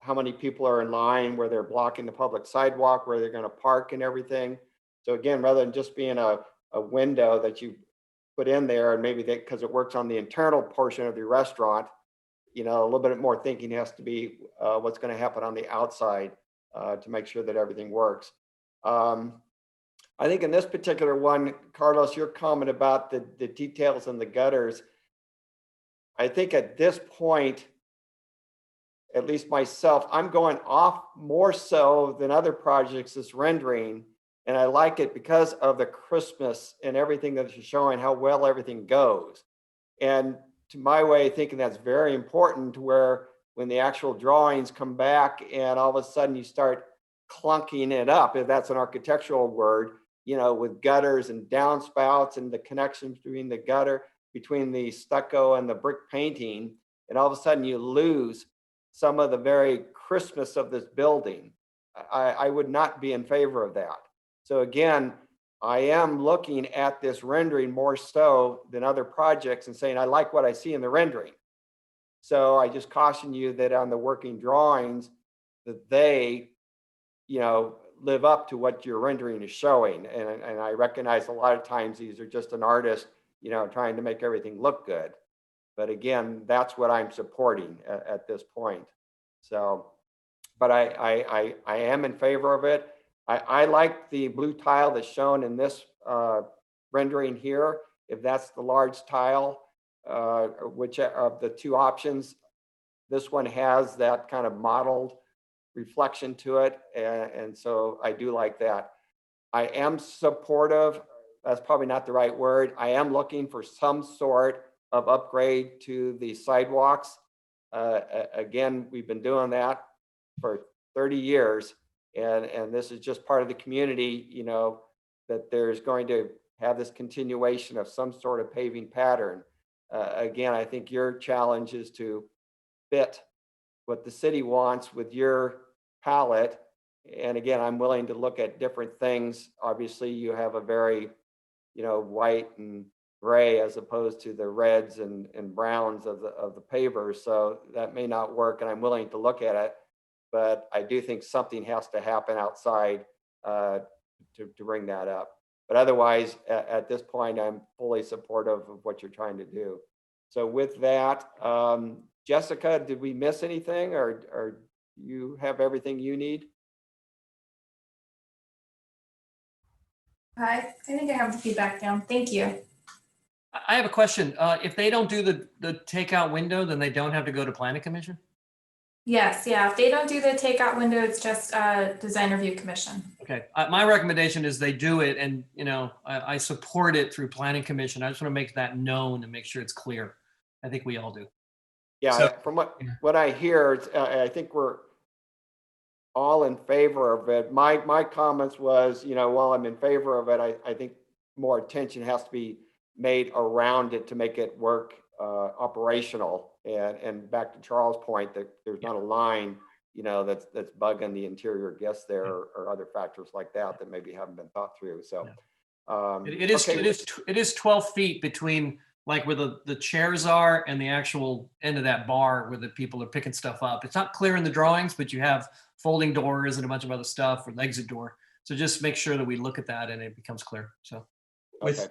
how many people are in line, where they're blocking the public sidewalk, where they're going to park and everything. So again, rather than just being a window that you put in there, and maybe that because it works on the internal portion of the restaurant, a little bit more thinking has to be what's going to happen on the outside to make sure that everything works. I think in this particular one, Carlos, your comment about the details and the gutters, I think at this point, at least myself, I'm going off more so than other projects, this rendering. And I like it because of the Christmas and everything that you're showing, how well everything goes. And to my way of thinking, that's very important, to where when the actual drawings come back and all of a sudden you start clunking it up, if that's an architectural word, with gutters and downspouts and the connections between the gutter, between the stucco and the brick painting. And all of a sudden you lose some of the very crispness of this building. I would not be in favor of that. So again, I am looking at this rendering more so than other projects and saying, I like what I see in the rendering. So I just caution you that on the working drawings, that they, live up to what your rendering is showing. And I recognize a lot of times these are just an artist, trying to make everything look good. But again, that's what I'm supporting at this point. So, but I am in favor of it. I like the blue tile that's shown in this rendering here. If that's the large tile, which of the two options, this one has that kind of mottled reflection to it. And so I do like that. I am supportive, that's probably not the right word. I am looking for some sort of upgrade to the sidewalks. Again, we've been doing that for 30 years. And this is just part of the community, that there's going to have this continuation of some sort of paving pattern. Again, I think your challenge is to fit what the city wants with your palette. And again, I'm willing to look at different things. Obviously, you have a very, white and gray as opposed to the reds and browns of the pavers. So that may not work, and I'm willing to look at it. But I do think something has to happen outside to bring that up. But otherwise, at this point, I'm fully supportive of what you're trying to do. So with that, Jessica, did we miss anything, or you have everything you need? I think I have the feedback down. Thank you. I have a question. If they don't do the takeout window, then they don't have to go to planning commission? Yes, yeah. If they don't do the takeout window, it's just design review commission. Okay, my recommendation is they do it, and I support it through planning commission. I just want to make that known and make sure it's clear. I think we all do. Yeah, So- from what I hear, I think we're all in favor of it. My comments was, while I'm in favor of it, I think more attention has to be made around it to make it work operational. And back to Charles' point, that there's not a line, that's bugging the interior guests there, or other factors like that maybe haven't been thought through. So It is 12 feet between like where the chairs are and the actual end of that bar where the people are picking stuff up. It's not clear in the drawings, but you have folding doors and a bunch of other stuff, or an exit door. So just make sure that we look at that and it becomes clear. So okay.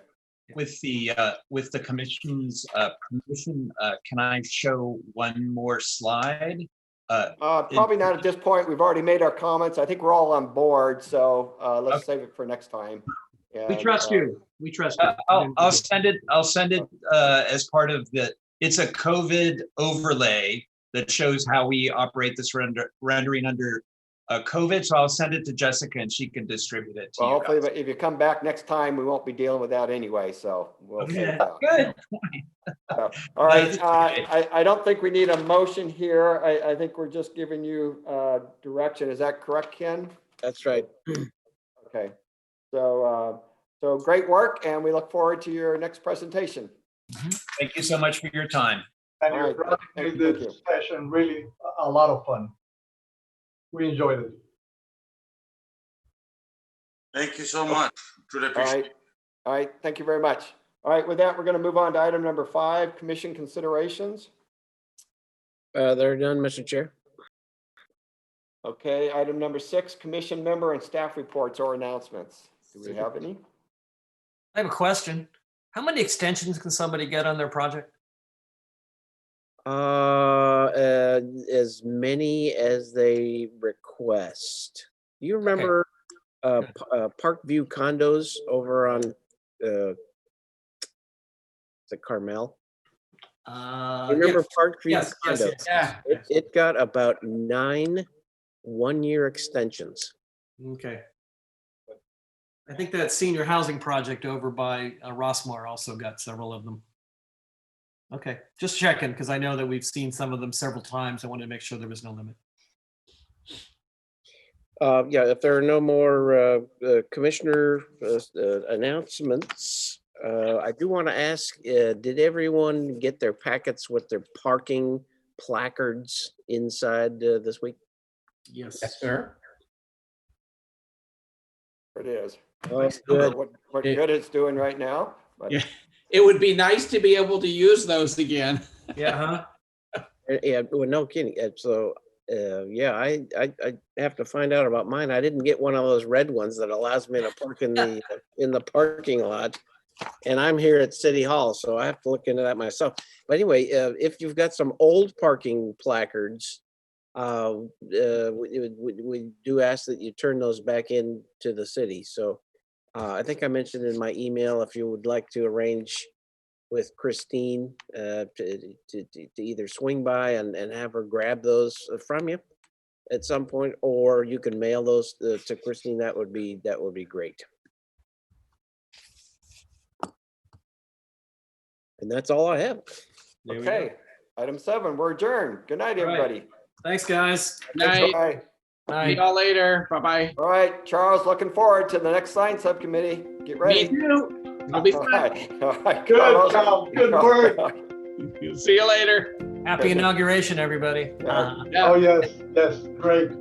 With the commission's permission, can I show one more slide? Probably not at this point. We've already made our comments. I think we're all on board. So let's save it for next time. we trust you. We trust you. I'll send it. I'll send it as part of the. It's a COVID overlay that shows how we operate this rendering under COVID. So I'll send it to Jessica and she can distribute it to Well, you hopefully, guys. but if you come back next time, we won't be dealing with that anyway. So we'll save Okay, that. good. So, all right. That's okay. I don't think we need a motion here. I think we're just giving you direction. Is that correct, Ken? That's right. Okay. So great work, and we look forward to your next presentation. Thank you so much for your time. And All you're right. running Thank you, this thank you. session really a lot of fun. We enjoyed it. Thank you so much. Truly All appreciate right. it. All right. Thank you very much. All right. With that, we're going to move on to item number 5, commission considerations. They're done, Mr. Chair. Okay. Item number 6, commission member and staff reports or announcements. Do we have any? I have a question. How many extensions can somebody get on their project? As many as they request. Do you remember Parkview condos over on is it Carmel? Remember Parkview Yes, yes, condos? yes, yes. It got about 9 one-year extensions. Okay. I think that senior housing project over by Rossmar also got several of them. Okay, just checking, because I know that we've seen some of them several times. I wanted to make sure there was no limit. Yeah, if there are no more commissioner announcements, I do want to ask, did everyone get their packets with their parking placards inside this week? Yes, sir. It is. Oh, good. What good it's doing right now, but Yeah. It would be nice to be able to use those again. Yeah, huh? Yeah, well, no kidding. So, yeah, I have to find out about mine. I didn't get one of those red ones that allows me to park in the parking lot. And I'm here at City Hall, so I have to look into that myself. But anyway, if you've got some old parking placards, we do ask that you turn those back into the city. So I think I mentioned in my email, if you would like to arrange with Christine to either swing by and have her grab those from you at some point, or you can mail those to Christine, that would be great. And that's all I have. There we go. okay. Item 7, we're adjourned. Good night, All right. everybody. Thanks, guys. Night. Bye. See Night. y'all later. Bye-bye. All right, Charles, looking forward to the next sign subcommittee. Get Me ready. too. It'll be All fun. right. All right, Good, Carlos. Charles. Good work. See you later. Happy inauguration, everybody. Yeah. Yeah. Oh, yes, great.